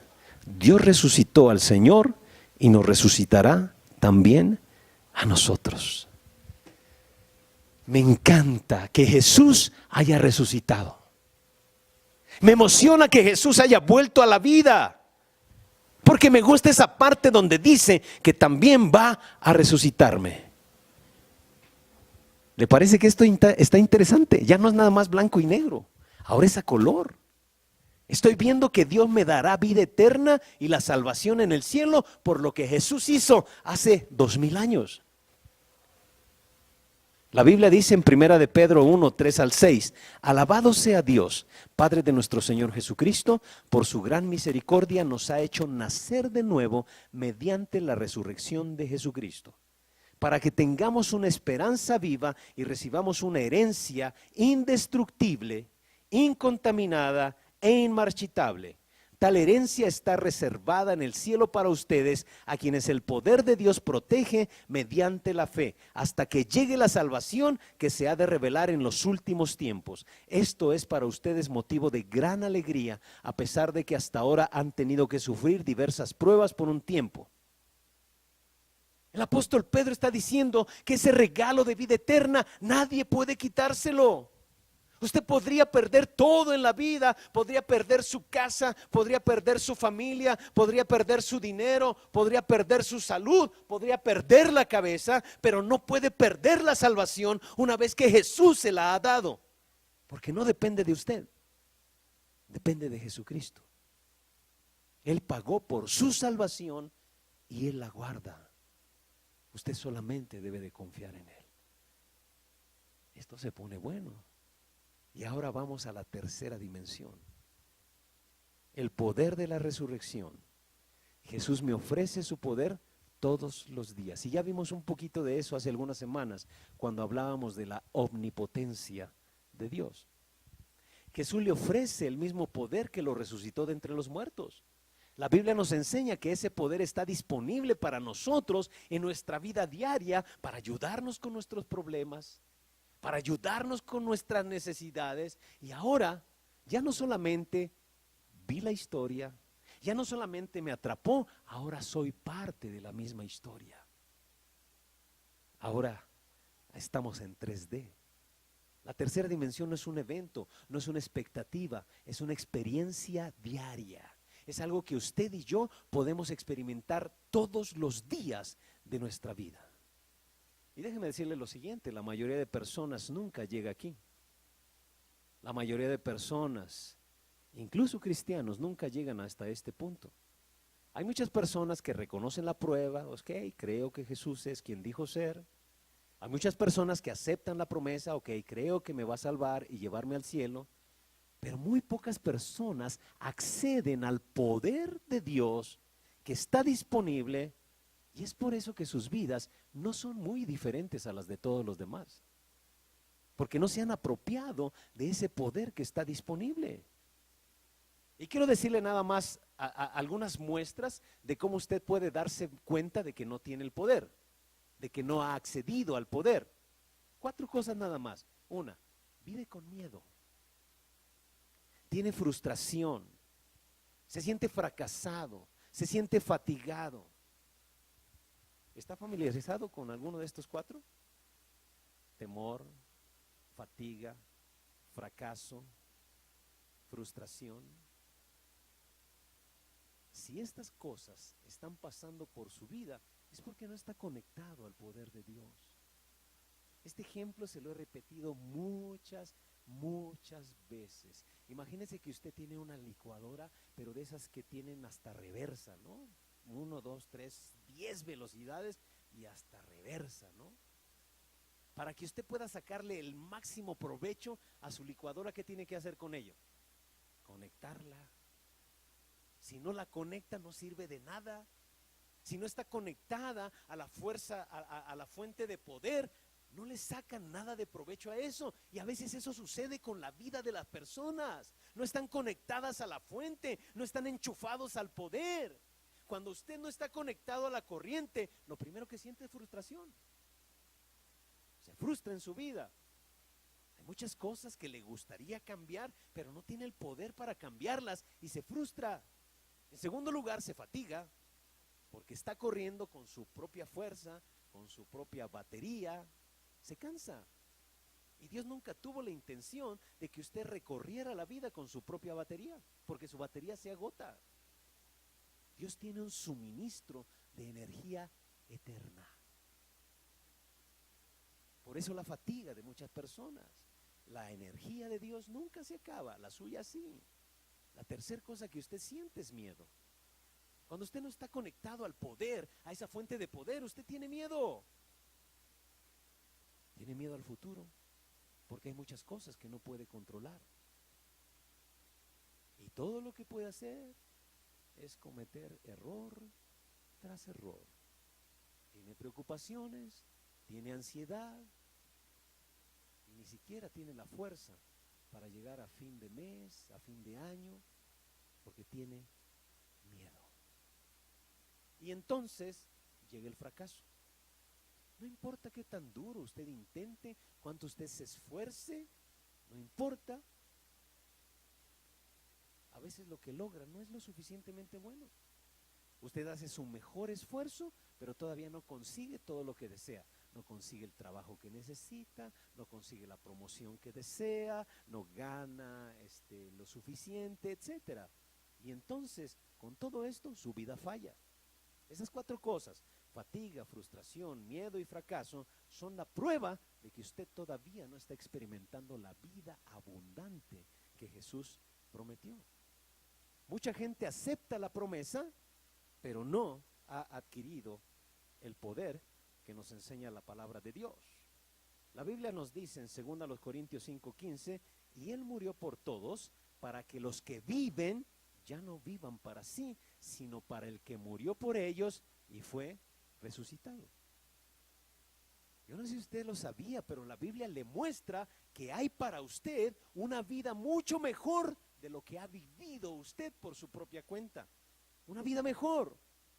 Dios resucitó al Señor y nos resucitará también a nosotros. Me encanta que Jesús haya resucitado. Me emociona que Jesús haya vuelto a la vida. Porque me gusta esa parte donde dice que también va a resucitarme. ¿Le parece que esto está interesante? Ya no es nada más blanco y negro. Ahora es a color. Estoy viendo que Dios me dará vida eterna y la salvación en el cielo por lo que Jesús hizo hace 2000 años. La Biblia dice en 1 de Pedro 1, 3 al 6, alabado sea Dios, Padre de nuestro Señor Jesucristo, por su gran misericordia nos ha hecho nacer de nuevo mediante la resurrección de Jesucristo, para que tengamos una esperanza viva y recibamos una herencia indestructible, incontaminada e inmarchitable. Tal herencia está reservada en el cielo para ustedes, a quienes el poder de Dios protege mediante la fe, hasta que llegue la salvación que se ha de revelar en los últimos tiempos. Esto es para ustedes motivo de gran alegría, a pesar de que hasta ahora han tenido que sufrir diversas pruebas por un tiempo. El apóstol Pedro está diciendo que ese regalo de vida eterna nadie puede quitárselo. Usted podría perder todo en la vida, podría perder su casa, podría perder su familia, podría perder su dinero, podría perder su salud, podría perder la cabeza, pero no puede perder la salvación una vez que Jesús se la ha dado. Porque no depende de usted, depende de Jesucristo. Él pagó por su salvación y Él la guarda. Usted solamente debe de confiar en Él. Esto se pone bueno. Y ahora vamos a la tercera dimensión. El poder de la resurrección. Jesús me ofrece su poder todos los días. Y ya vimos un poquito de eso hace algunas semanas, cuando hablábamos de la omnipotencia de Dios. Jesús le ofrece el mismo poder que lo resucitó de entre los muertos. La Biblia nos enseña que ese poder está disponible para nosotros en nuestra vida diaria, para ayudarnos con nuestros problemas, para ayudarnos con nuestras necesidades. Y ahora ya no solamente vi la historia, ya no solamente me atrapó, ahora soy parte de la misma historia. Ahora estamos en 3D. La tercera dimensión no es un evento, no es una expectativa, es una experiencia diaria. Es algo que usted y yo podemos experimentar todos los días de nuestra vida. Y déjeme decirle lo siguiente, la mayoría de personas nunca llega aquí. La mayoría de personas, incluso cristianos, nunca llegan hasta este punto. Hay muchas personas que reconocen la prueba, ok, creo que Jesús es quien dijo ser. Hay muchas personas que aceptan la promesa, ok, creo que me va a salvar y llevarme al cielo. Pero muy pocas personas acceden al poder de Dios que está disponible, y es por eso que sus vidas no son muy diferentes a las de todos los demás. Porque no se han apropiado de ese poder que está disponible. Y quiero decirle nada más algunas muestras de cómo usted puede darse cuenta de que no tiene el poder, de que no ha accedido al poder. 4 cosas nada más. 1, vive con miedo. Tiene frustración, se siente fracasado, se siente fatigado. ¿Está familiarizado con alguno de estos 4? Temor, fatiga, fracaso, frustración. Si estas cosas están pasando por su vida, es porque no está conectado al poder de Dios. Este ejemplo se lo he repetido muchas veces. Imagínese que usted tiene una licuadora, pero de esas que tienen hasta reversa, ¿no? 1, 2, 3, 10 velocidades y hasta reversa, ¿no? Para que usted pueda sacarle el máximo provecho a su licuadora, ¿qué tiene que hacer con ello? Conectarla. Si no la conecta, no sirve de nada. Si no está conectada a la fuerza, a la fuente de poder, no le sacan nada de provecho a eso. Y a veces eso sucede con la vida de las personas. No están conectadas a la fuente, no están enchufados al poder. Cuando usted no está conectado a la corriente, lo primero que siente es frustración. Se frustra en su vida. Hay muchas cosas que le gustaría cambiar, pero no tiene el poder para cambiarlas y se frustra. En segundo lugar, se fatiga porque está corriendo con su propia fuerza, con su propia batería. Se cansa. Y Dios nunca tuvo la intención de que usted recorriera la vida con su propia batería, porque su batería se agota. Dios tiene un suministro de energía eterna. Por eso la fatiga de muchas personas. La energía de Dios nunca se acaba, la suya sí. La tercera cosa que usted siente es miedo. Cuando usted no está conectado al poder, a esa fuente de poder, usted tiene miedo. Tiene miedo al futuro, porque hay muchas cosas que no puede controlar. Y todo lo que puede hacer es cometer error tras error. Tiene preocupaciones, tiene ansiedad, y ni siquiera tiene la fuerza para llegar a fin de mes, a fin de año, porque tiene miedo. Y entonces llega el fracaso. No importa qué tan duro usted intente, cuánto usted se esfuerce, no importa. A veces lo que logra no es lo suficientemente bueno. Usted hace su mejor esfuerzo, pero todavía no consigue todo lo que desea. No consigue el trabajo que necesita, no consigue la promoción que desea, no gana lo suficiente, etcétera. Y entonces, con todo esto, su vida falla. Esas 4 cosas: fatiga, frustración, miedo y fracaso son la prueba de que usted todavía no está experimentando la vida abundante que Jesús prometió. Mucha gente acepta la promesa, pero no ha adquirido el poder que nos enseña la palabra de Dios. La Biblia nos dice en 2 Corintios 5:15, y Él murió por todos, para que los que viven ya no vivan para sí, sino para el que murió por ellos y fue resucitado. Yo no sé si usted lo sabía, pero la Biblia le muestra que hay para usted una vida mucho mejor de lo que ha vivido usted por su propia cuenta. Una vida mejor.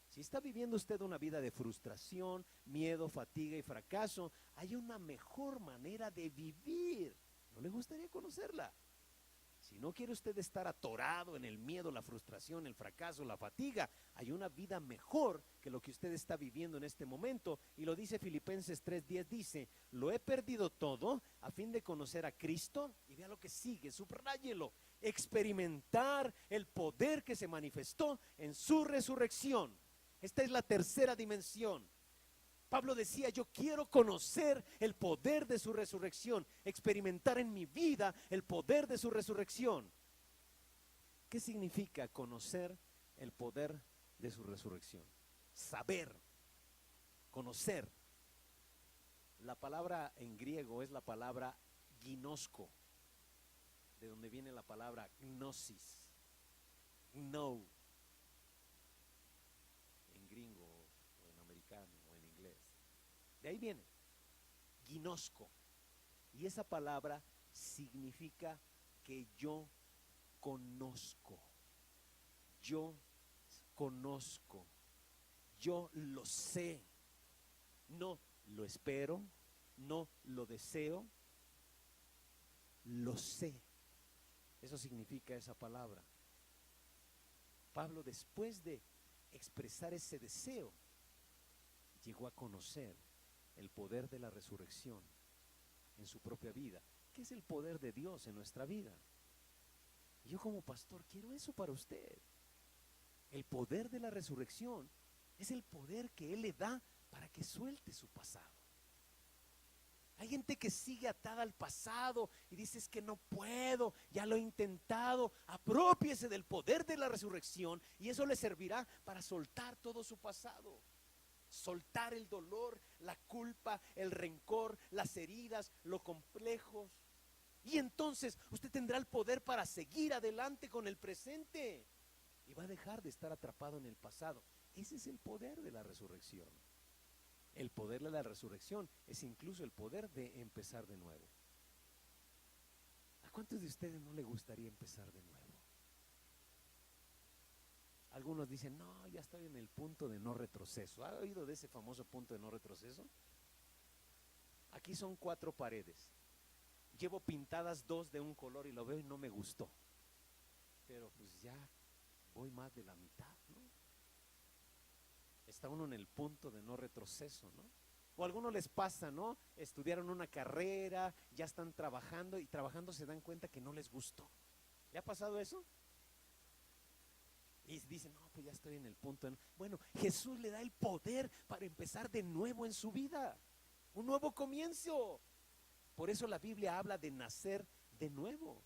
Si está viviendo usted una vida de frustración, miedo, fatiga y fracaso, hay una mejor manera de vivir. ¿No le gustaría conocerla? Si no quiere usted estar atorado en el miedo, la frustración, el fracaso, la fatiga, hay una vida mejor que lo que usted está viviendo en este momento. Y lo dice Filipenses 3:10, dice, lo he perdido todo a fin de conocer a Cristo. Y vea lo que sigue, subráyelo, experimentar el poder que se manifestó en su resurrección. Esta es la tercera dimensión. Pablo decía, yo quiero conocer el poder de su resurrección, experimentar en mi vida el poder de su resurrección. ¿Qué significa conocer el poder de su resurrección? Saber, conocer. La palabra en griego es la palabra ginosko, de donde viene la palabra gnosis, know, en gringo o en americano o en inglés. De ahí viene, ginosko. Y esa palabra significa que yo conozco. Yo conozco. Yo lo sé. No lo espero, no lo deseo, lo sé. Eso significa esa palabra. Pablo, después de expresar ese deseo, llegó a conocer el poder de la resurrección en su propia vida. ¿Qué es el poder de Dios en nuestra vida? Yo como pastor quiero eso para usted. El poder de la resurrección es el poder que Él le da para que suelte su pasado. Hay gente que sigue atada al pasado y dice, es que no puedo, ya lo he intentado. Aprópiese del poder de la resurrección y eso le servirá para soltar todo su pasado. Soltar el dolor, la culpa, el rencor, las heridas, los complejos. Y entonces usted tendrá el poder para seguir adelante con el presente. Y va a dejar de estar atrapado en el pasado. Ese es el poder de la resurrección. El poder de la resurrección es incluso el poder de empezar de nuevo. ¿A cuántos de ustedes no le gustaría empezar de nuevo? Algunos dicen, no, ya estoy en el punto de no retroceso. ¿Ha oído de ese famoso punto de no retroceso? Aquí son 4 paredes. Llevo pintadas 2 de un color y lo veo y no me gustó. Pero pues ya voy más de la mitad, ¿no? Está uno en el punto de no retroceso, ¿no? O a algunos les pasa, ¿no? Estudiaron una carrera, ya están trabajando y trabajando se dan cuenta que no les gustó. ¿Le ha pasado eso? Y dicen, no, pues ya estoy en el punto de no. Bueno, Jesús le da el poder para empezar de nuevo en su vida. Un nuevo comienzo. Por eso la Biblia habla de nacer de nuevo.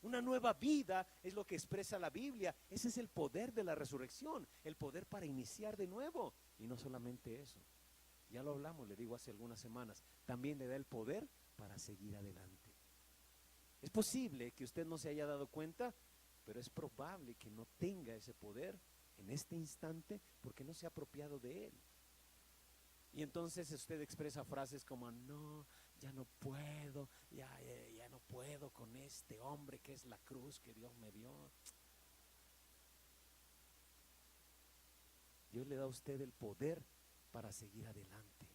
Una nueva vida es lo que expresa la Biblia. Ese es el poder de la resurrección, el poder para iniciar de nuevo. Y no solamente eso, ya lo hablamos, le digo hace algunas semanas, también le da el poder para seguir adelante. Es posible que usted no se haya dado cuenta, pero es probable que no tenga ese poder en este instante porque no se ha apropiado de él. Y entonces usted expresa frases como, no, ya no puedo, ya no puedo con este hombre que es la cruz que Dios me dio. Dios le da a usted el poder para seguir adelante.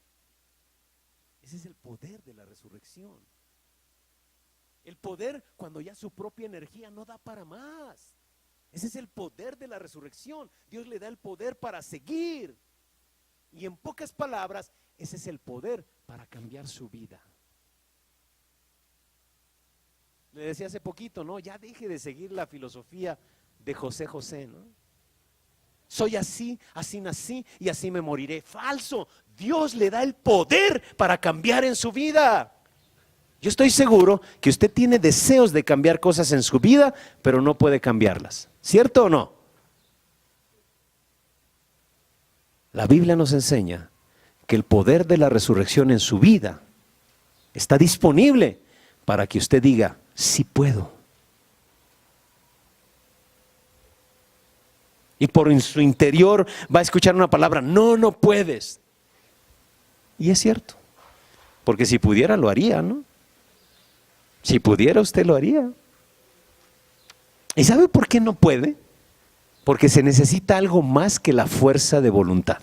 Ese es el poder de la resurrección. El poder cuando ya su propia energía no da para más. Ese es el poder de la resurrección. Dios le da el poder para seguir. Y en pocas palabras, ese es el poder para cambiar su vida. Le decía hace poquito, ¿no? Ya deje de seguir la filosofía de José José, ¿no? Soy así, así nací y así me moriré. Falso. Dios le da el poder para cambiar en su vida. Yo estoy seguro que usted tiene deseos de cambiar cosas en su vida, pero no puede cambiarlas. ¿Cierto o no? La Biblia nos enseña que el poder de la resurrección en su vida está disponible para que usted diga, sí puedo. Y por en su interior va a escuchar una palabra, no, no puedes. Y es cierto, porque si pudiera lo haría, ¿no? Si pudiera usted lo haría. ¿Y sabe por qué no puede? Porque se necesita algo más que la fuerza de voluntad.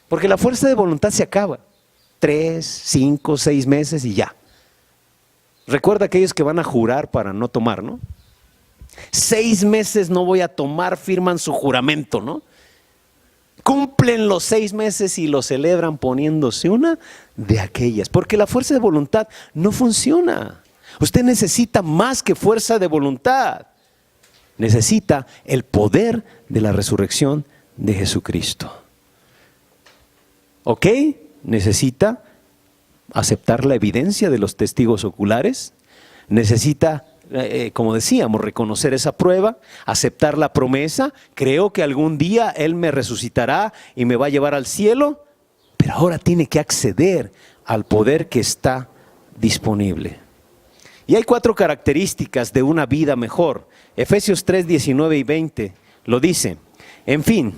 Porque la fuerza de voluntad se acaba. 3, 5, 6 meses y ya. Recuerda aquellos que van a jurar para no tomar, ¿no? 6 meses no voy a tomar, firman su juramento, ¿no? Cumplen los 6 meses y lo celebran poniéndose una de aquellas. Porque la fuerza de voluntad no funciona. Usted necesita más que fuerza de voluntad. Necesita el poder de la resurrección de Jesucristo. ¿Ok? Necesita aceptar la evidencia de los testigos oculares. Necesita, como decíamos, reconocer esa prueba, aceptar la promesa. Creo que algún día Él me resucitará y me va a llevar al cielo. Pero ahora tiene que acceder al poder que está disponible. Y hay 4 características de una vida mejor. Efesios 3, 19 y 20 lo dice. En fin,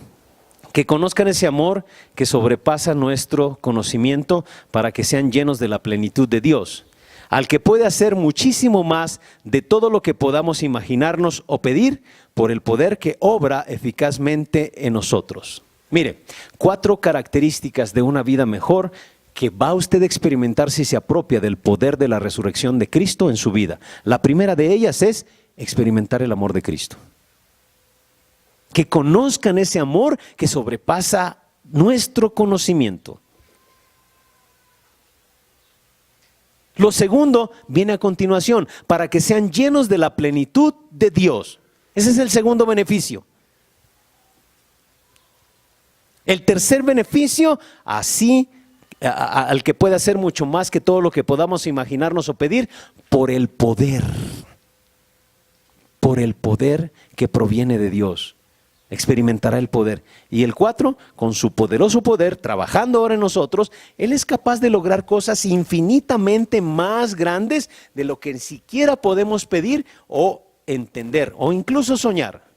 que conozcan ese amor que sobrepasa nuestro conocimiento para que sean llenos de la plenitud de Dios, al que puede hacer muchísimo más de todo lo que podamos imaginarnos o pedir por el poder que obra eficazmente en nosotros. Mire, 4 características de una vida mejor que va usted a experimentar si se apropia del poder de la resurrección de Cristo en su vida. La primera de ellas es experimentar el amor de Cristo. Que conozcan ese amor que sobrepasa nuestro conocimiento. Lo segundo viene a continuación, para que sean llenos de la plenitud de Dios. Ese es el segundo beneficio. El tercer beneficio, así al que puede hacer mucho más que todo lo que podamos imaginarnos o pedir, por el poder que proviene de Dios. Experimentará el poder. Y el 4, con su poderoso poder, trabajando ahora en nosotros, Él es capaz de lograr cosas infinitamente más grandes de lo que ni siquiera podemos pedir o entender o incluso soñar.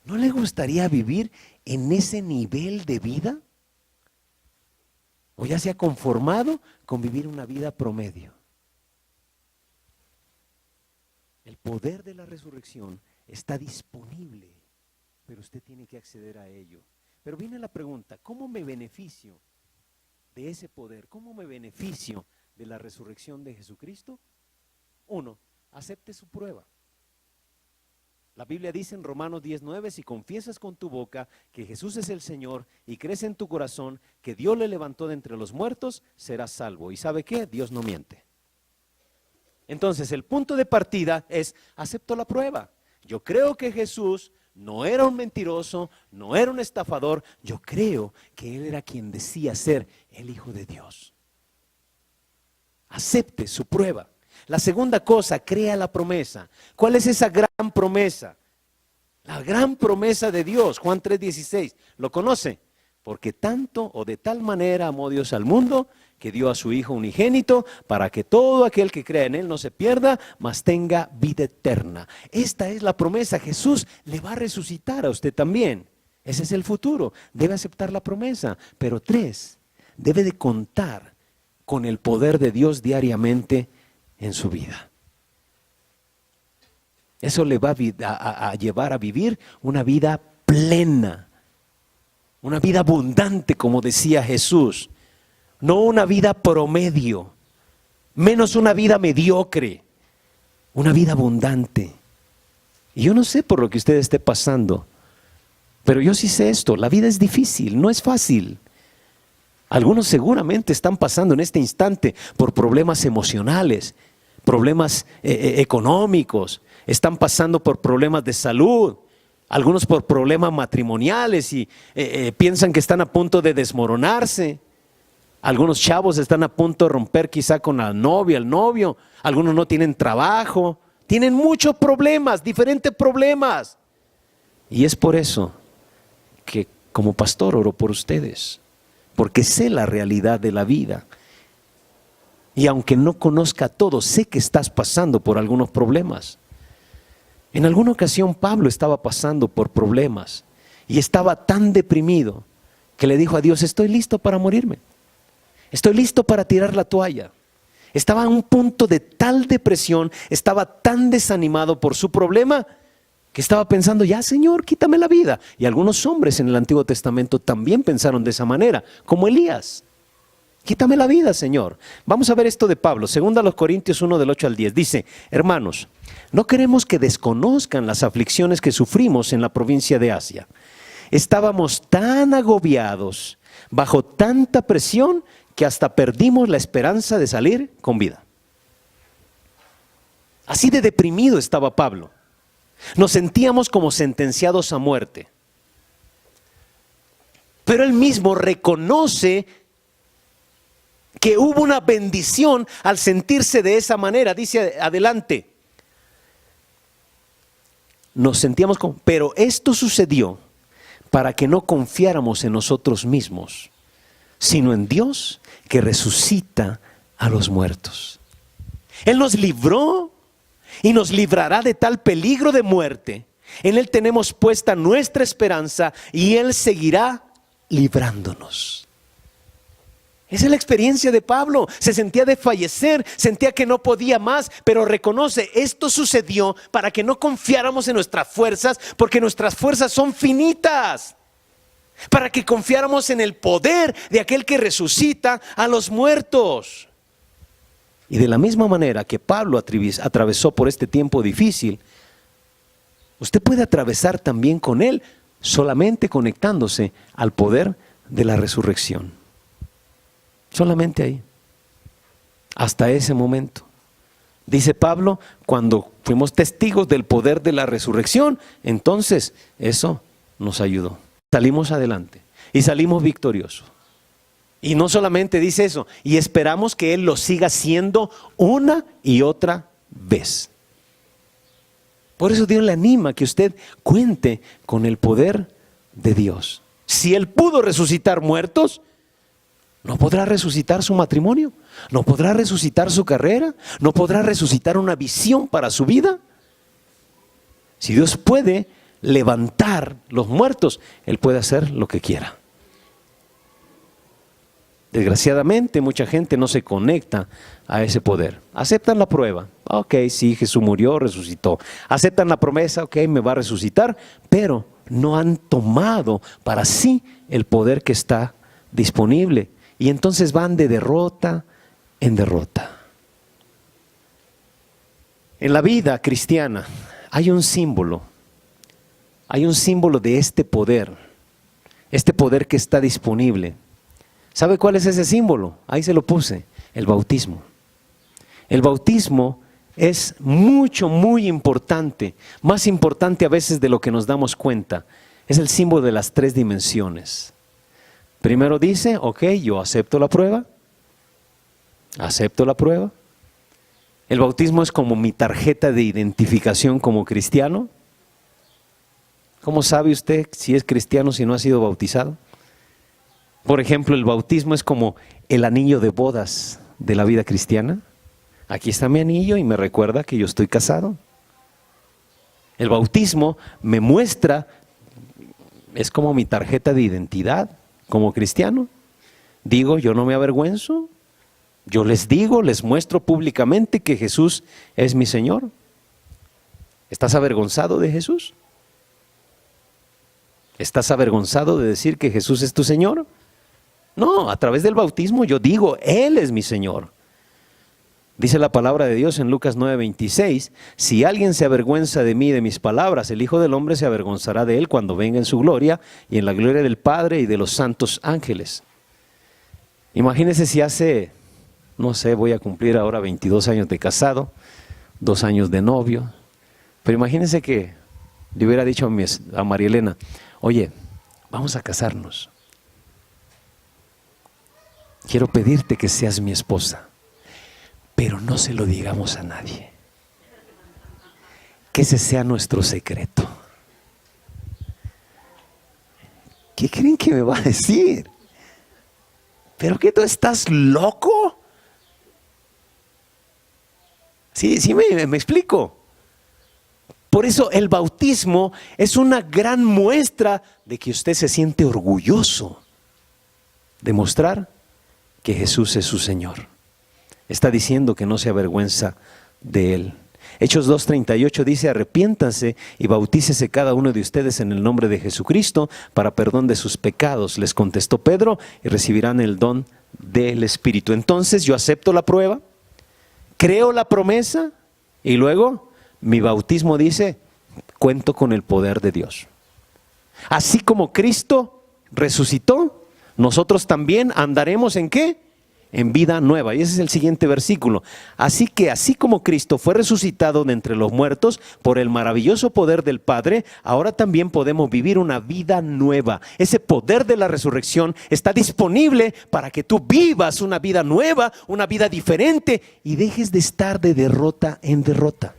¿No le gustaría vivir en ese nivel de vida? ¿O ya se ha conformado con vivir una vida promedio? El poder de la resurrección está disponible, pero usted tiene que acceder a ello. Pero viene la pregunta, ¿cómo me beneficio de ese poder? ¿Cómo me beneficio de la resurrección de Jesucristo? 1, acepte su prueba. La Biblia dice en Romanos 10:9, si confiesas con tu boca que Jesús es el Señor y crees en tu corazón que Dios le levantó de entre los muertos, serás salvo. ¿Y sabe qué? Dios no miente. Entonces el punto de partida es, acepto la prueba. Yo creo que Jesús no era un mentiroso, no era un estafador. Yo creo que Él era quien decía ser el Hijo de Dios. Acepte su prueba. La segunda cosa, crea la promesa. ¿Cuál es esa gran promesa? La gran promesa de Dios, Juan 3:16. ¿Lo conoce? Porque tanto o de tal manera amó Dios al mundo que dio a su Hijo unigénito para que todo aquel que crea en Él no se pierda, mas tenga vida eterna. Esta es la promesa. Jesús le va a resucitar a usted también. Ese es el futuro. Debe aceptar la promesa. Pero 3, debe de contar con el poder de Dios diariamente en su vida. Eso le va a llevar a vivir una vida plena, una vida abundante, como decía Jesús. No una vida promedio, menos una vida mediocre, una vida abundante. Y yo no sé por lo que usted esté pasando, pero yo sí sé esto, la vida es difícil, no es fácil. Algunos seguramente están pasando en este instante por problemas emocionales, problemas económicos, están pasando por problemas de salud, algunos por problemas matrimoniales y piensan que están a punto de desmoronarse. Algunos chavos están a punto de romper quizá con la novia, el novio. Algunos no tienen trabajo. Tienen muchos problemas, diferentes problemas. Y es por eso que como pastor oro por ustedes, porque sé la realidad de la vida. Y aunque no conozca todo, sé que estás pasando por algunos problemas. En alguna ocasión Pablo estaba pasando por problemas y estaba tan deprimido que le dijo a Dios: estoy listo para morirme. Estoy listo para tirar la toalla. Estaba en un punto de tal depresión, estaba tan desanimado por su problema que estaba pensando: ya, Señor, quítame la vida. Y algunos hombres en el Antiguo Testamento también pensaron de esa manera, como Elías. Quítame la vida, Señor. Vamos a ver esto de Pablo, 2 Corintios 1 del 8 al 10. Dice: hermanos, no queremos que desconozcan las aflicciones que sufrimos en la provincia de Asia. Estábamos tan agobiados, bajo tanta presión, que hasta perdimos la esperanza de salir con vida. Así de deprimido estaba Pablo. Nos sentíamos como sentenciados a muerte. Pero él mismo reconoce que hubo una bendición al sentirse de esa manera. Dice adelante: nos sentíamos como, pero esto sucedió para que no confiáramos en nosotros mismos, sino en Dios, que resucita a los muertos. Él nos libró y nos librará de tal peligro de muerte. En Él tenemos puesta nuestra esperanza y Él seguirá librándonos. Esa es la experiencia de Pablo. Se sentía de fallecer, sentía que no podía más, pero reconoce: esto sucedió para que no confiáramos en nuestras fuerzas, porque nuestras fuerzas son finitas. Para que confiáramos en el poder de aquel que resucita a los muertos. Y de la misma manera que Pablo atravesó por este tiempo difícil, usted puede atravesar también con él, solamente conectándose al poder de la resurrección. Solamente ahí. Hasta ese momento. Dice Pablo: cuando fuimos testigos del poder de la resurrección, entonces eso nos ayudó. Salimos adelante y salimos victoriosos. Y no solamente dice eso, y esperamos que Él lo siga haciendo una y otra vez. Por eso Dios le anima a que usted cuente con el poder de Dios. Si Él pudo resucitar muertos, ¿no podrá resucitar su matrimonio? ¿No podrá resucitar su carrera? ¿No podrá resucitar una visión para su vida? Si Dios puede levantar los muertos, Él puede hacer lo que quiera. Desgraciadamente mucha gente no se conecta a ese poder. Aceptan la prueba: ok, sí, Jesús murió, resucitó. Aceptan la promesa: ok, me va a resucitar, pero no han tomado para sí el poder que está disponible. Y entonces van de derrota en derrota. En la vida cristiana hay un símbolo de este poder que está disponible. ¿Sabe cuál es ese símbolo? Ahí se lo puse: el bautismo. El bautismo es muy importante, más importante a veces de lo que nos damos cuenta. Es el símbolo de las 3 dimensiones. Primero dice: ok, yo acepto la prueba. El bautismo es como mi tarjeta de identificación como cristiano. ¿Cómo sabe usted si es cristiano si no ha sido bautizado? Por ejemplo, el bautismo es como el anillo de bodas de la vida cristiana. Aquí está mi anillo y me recuerda que yo estoy casado. El bautismo me muestra, es como mi tarjeta de identidad como cristiano. Digo, yo no me avergüenzo. Yo les digo, les muestro públicamente que Jesús es mi Señor. ¿Estás avergonzado de Jesús? ¿Estás avergonzado de decir que Jesús es tu Señor? No, a través del bautismo yo digo: Él es mi Señor. Dice la palabra de Dios en Lucas 9:26: si alguien se avergüenza de mí y de mis palabras, el Hijo del Hombre se avergonzará de él cuando venga en su gloria y en la gloria del Padre y de los santos ángeles. Imagínense si hace, no sé, voy a cumplir ahora 22 años de casado, 2 años de novio, pero imagínense que le hubiera dicho a María Elena, oye, vamos a casarnos. Quiero pedirte que seas mi esposa, pero no se lo digamos a nadie. Que ese sea nuestro secreto. ¿Qué creen que me va a decir? ¿Pero qué, tú estás loco? Sí, me explico. Por eso el bautismo es una gran muestra de que usted se siente orgulloso de mostrar que Jesús es su Señor. Está diciendo que no se avergüenza de Él. Hechos 2:38 dice, arrepiéntanse y bautícese cada uno de ustedes en el nombre de Jesucristo para perdón de sus pecados. Les contestó Pedro, y recibirán el don del Espíritu. Entonces yo acepto la prueba, creo la promesa y luego mi bautismo dice, cuento con el poder de Dios. Así como Cristo resucitó, nosotros también andaremos ¿en qué? En vida nueva. Y ese es el siguiente versículo. Así que así como Cristo fue resucitado de entre los muertos por el maravilloso poder del Padre, ahora también podemos vivir una vida nueva. Ese poder de la resurrección está disponible para que tú vivas una vida nueva, una vida diferente y dejes de estar de derrota en derrota.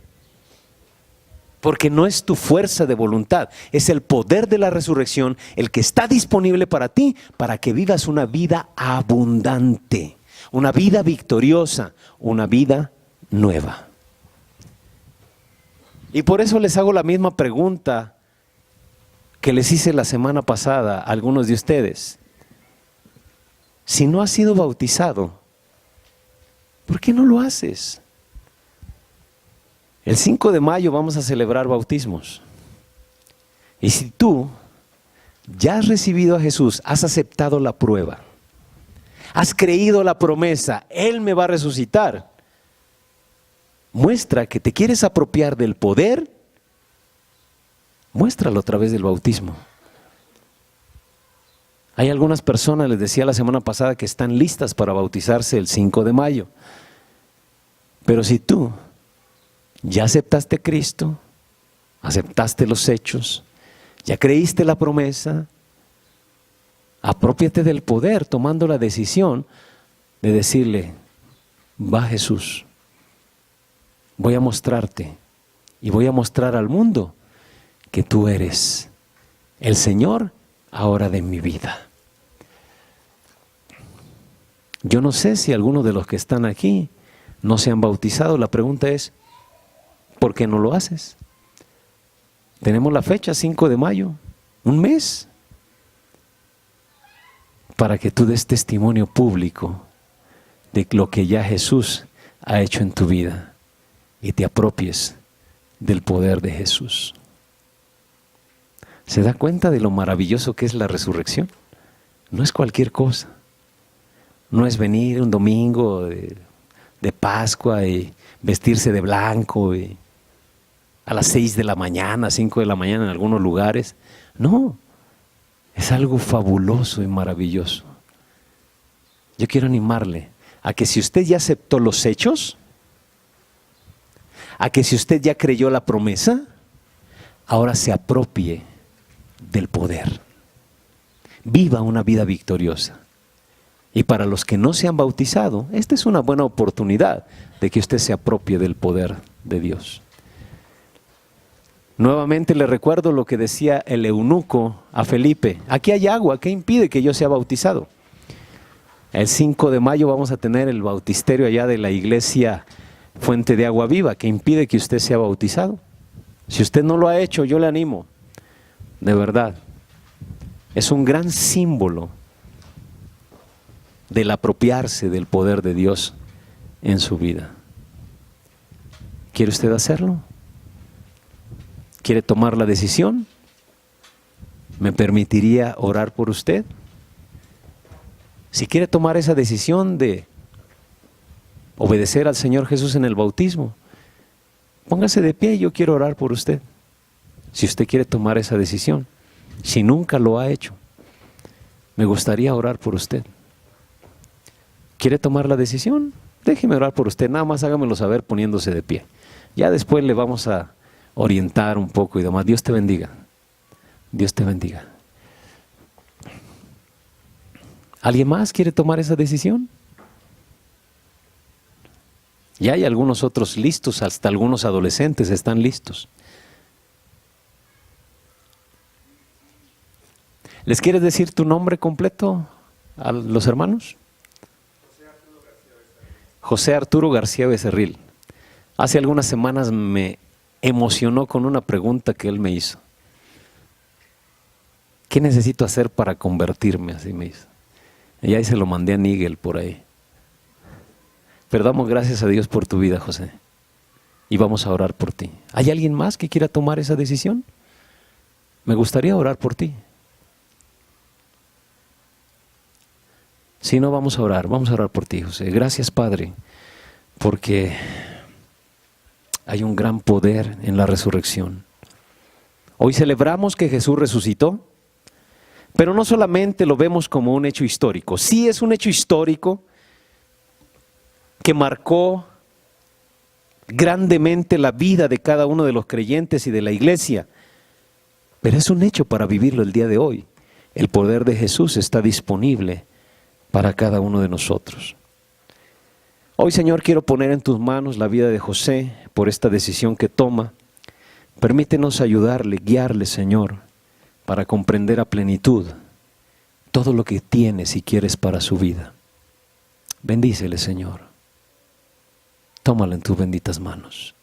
Porque no es tu fuerza de voluntad, es el poder de la resurrección el que está disponible para ti, para que vivas una vida abundante. Una vida victoriosa, una vida nueva. Y por eso les hago la misma pregunta que les hice la semana pasada a algunos de ustedes. Si no has sido bautizado, ¿por qué no lo haces? El 5 de mayo vamos a celebrar bautismos. Y si tú ya has recibido a Jesús, has aceptado la prueba, has creído la promesa, Él me va a resucitar, muestra que te quieres apropiar del poder, muéstralo a través del bautismo. Hay algunas personas, les decía la semana pasada, que están listas para bautizarse el 5 de mayo. Pero si tú ya aceptaste a Cristo, aceptaste los hechos, ya creíste la promesa, aprópiate del poder tomando la decisión de decirle, va Jesús, voy a mostrarte y voy a mostrar al mundo que tú eres el Señor ahora de mi vida. Yo no sé si algunos de los que están aquí no se han bautizado. La pregunta es, ¿por qué no lo haces? Tenemos la fecha 5 de mayo, un mes, para que tú des testimonio público de lo que ya Jesús ha hecho en tu vida y te apropies del poder de Jesús. ¿Se da cuenta de lo maravilloso que es la resurrección? No es cualquier cosa. No es venir un domingo de Pascua y vestirse de blanco y a las 6 de la mañana, 5 de la mañana en algunos lugares. No. Es algo fabuloso y maravilloso. Yo quiero animarle a que si usted ya aceptó los hechos, a que si usted ya creyó la promesa, ahora se apropie del poder. Viva una vida victoriosa. Y para los que no se han bautizado, esta es una buena oportunidad de que usted se apropie del poder de Dios. Nuevamente le recuerdo lo que decía el eunuco a Felipe. Aquí hay agua, ¿qué impide que yo sea bautizado? El 5 de mayo vamos a tener el bautisterio allá de la iglesia Fuente de Agua Viva. ¿Qué impide que usted sea bautizado? Si usted no lo ha hecho, yo le animo. De verdad. Es un gran símbolo del apropiarse del poder de Dios en su vida. ¿Quiere usted hacerlo? ¿Quiere tomar la decisión? ¿Me permitiría orar por usted? Si quiere tomar esa decisión de obedecer al Señor Jesús en el bautismo, póngase de pie y yo quiero orar por usted. Si usted quiere tomar esa decisión, si nunca lo ha hecho, me gustaría orar por usted. ¿Quiere tomar la decisión? Déjeme orar por usted, nada más hágamelo saber poniéndose de pie. Ya después le vamos a orientar un poco y demás. Dios te bendiga. Dios te bendiga. ¿Alguien más quiere tomar esa decisión? Ya hay algunos otros listos, hasta algunos adolescentes están listos. ¿Les quieres decir tu nombre completo a los hermanos? José Arturo García Becerril. Hace algunas semanas me emocionó con una pregunta que él me hizo. ¿Qué necesito hacer para convertirme? Así me hizo. Y ahí se lo mandé a Nigel por ahí. Pero damos gracias a Dios por tu vida, José. Y vamos a orar por ti. ¿Hay alguien más que quiera tomar esa decisión? Me gustaría orar por ti. Si no, vamos a orar por ti, José. Gracias, Padre, porque hay un gran poder en la resurrección. Hoy celebramos que Jesús resucitó, pero no solamente lo vemos como un hecho histórico. Sí es un hecho histórico que marcó grandemente la vida de cada uno de los creyentes y de la iglesia, pero es un hecho para vivirlo el día de hoy. El poder de Jesús está disponible para cada uno de nosotros. Hoy, Señor, quiero poner en tus manos la vida de José por esta decisión que toma. Permítenos ayudarle, guiarle, Señor, para comprender a plenitud todo lo que tienes y quieres para su vida. Bendícele, Señor. Tómalo en tus benditas manos.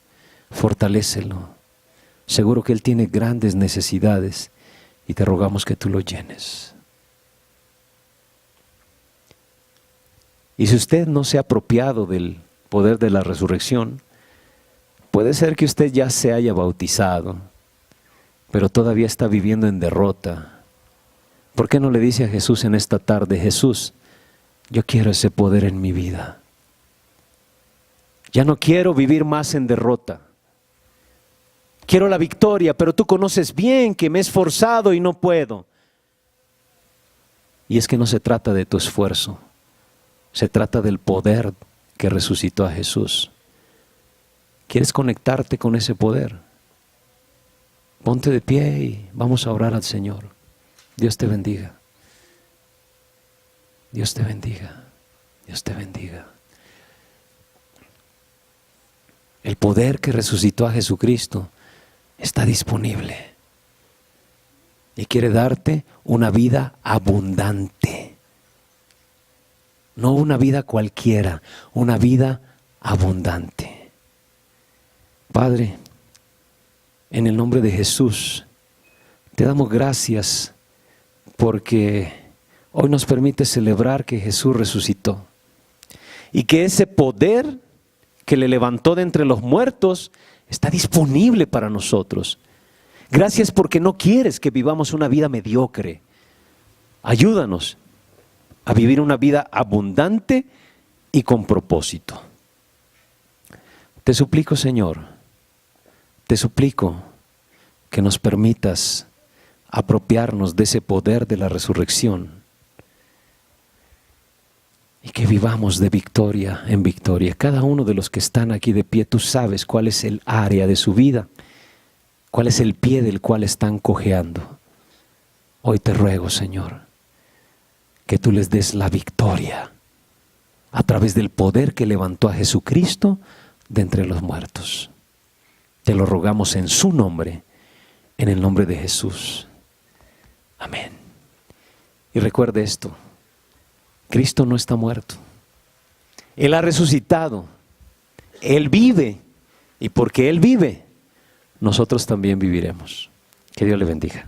Fortalécelo. Seguro que Él tiene grandes necesidades y te rogamos que tú lo llenes. Y si usted no se ha apropiado del poder de la resurrección, puede ser que usted ya se haya bautizado, pero todavía está viviendo en derrota. ¿Por qué no le dice a Jesús en esta tarde: Jesús, yo quiero ese poder en mi vida? Ya no quiero vivir más en derrota. Quiero la victoria, pero tú conoces bien que me he esforzado y no puedo. Y es que no se trata de tu esfuerzo. Se trata del poder que resucitó a Jesús. ¿Quieres conectarte con ese poder? Ponte de pie y vamos a orar al Señor. Dios te bendiga. Dios te bendiga. Dios te bendiga. El poder que resucitó a Jesucristo está disponible y quiere darte una vida abundante. No una vida cualquiera, una vida abundante. Padre, en el nombre de Jesús, te damos gracias porque hoy nos permite celebrar que Jesús resucitó y que ese poder que le levantó de entre los muertos está disponible para nosotros. Gracias porque no quieres que vivamos una vida mediocre. Ayúdanos a vivir una vida abundante y con propósito. Te suplico, Señor, te suplico que nos permitas apropiarnos de ese poder de la resurrección y que vivamos de victoria en victoria. Cada uno de los que están aquí de pie, tú sabes cuál es el área de su vida, cuál es el pie del cual están cojeando. Hoy te ruego, Señor, que tú les des la victoria a través del poder que levantó a Jesucristo de entre los muertos. Te lo rogamos en su nombre, en el nombre de Jesús. Amén. Y recuerde esto: Cristo no está muerto. Él ha resucitado. Él vive. Y porque Él vive, nosotros también viviremos. Que Dios le bendiga.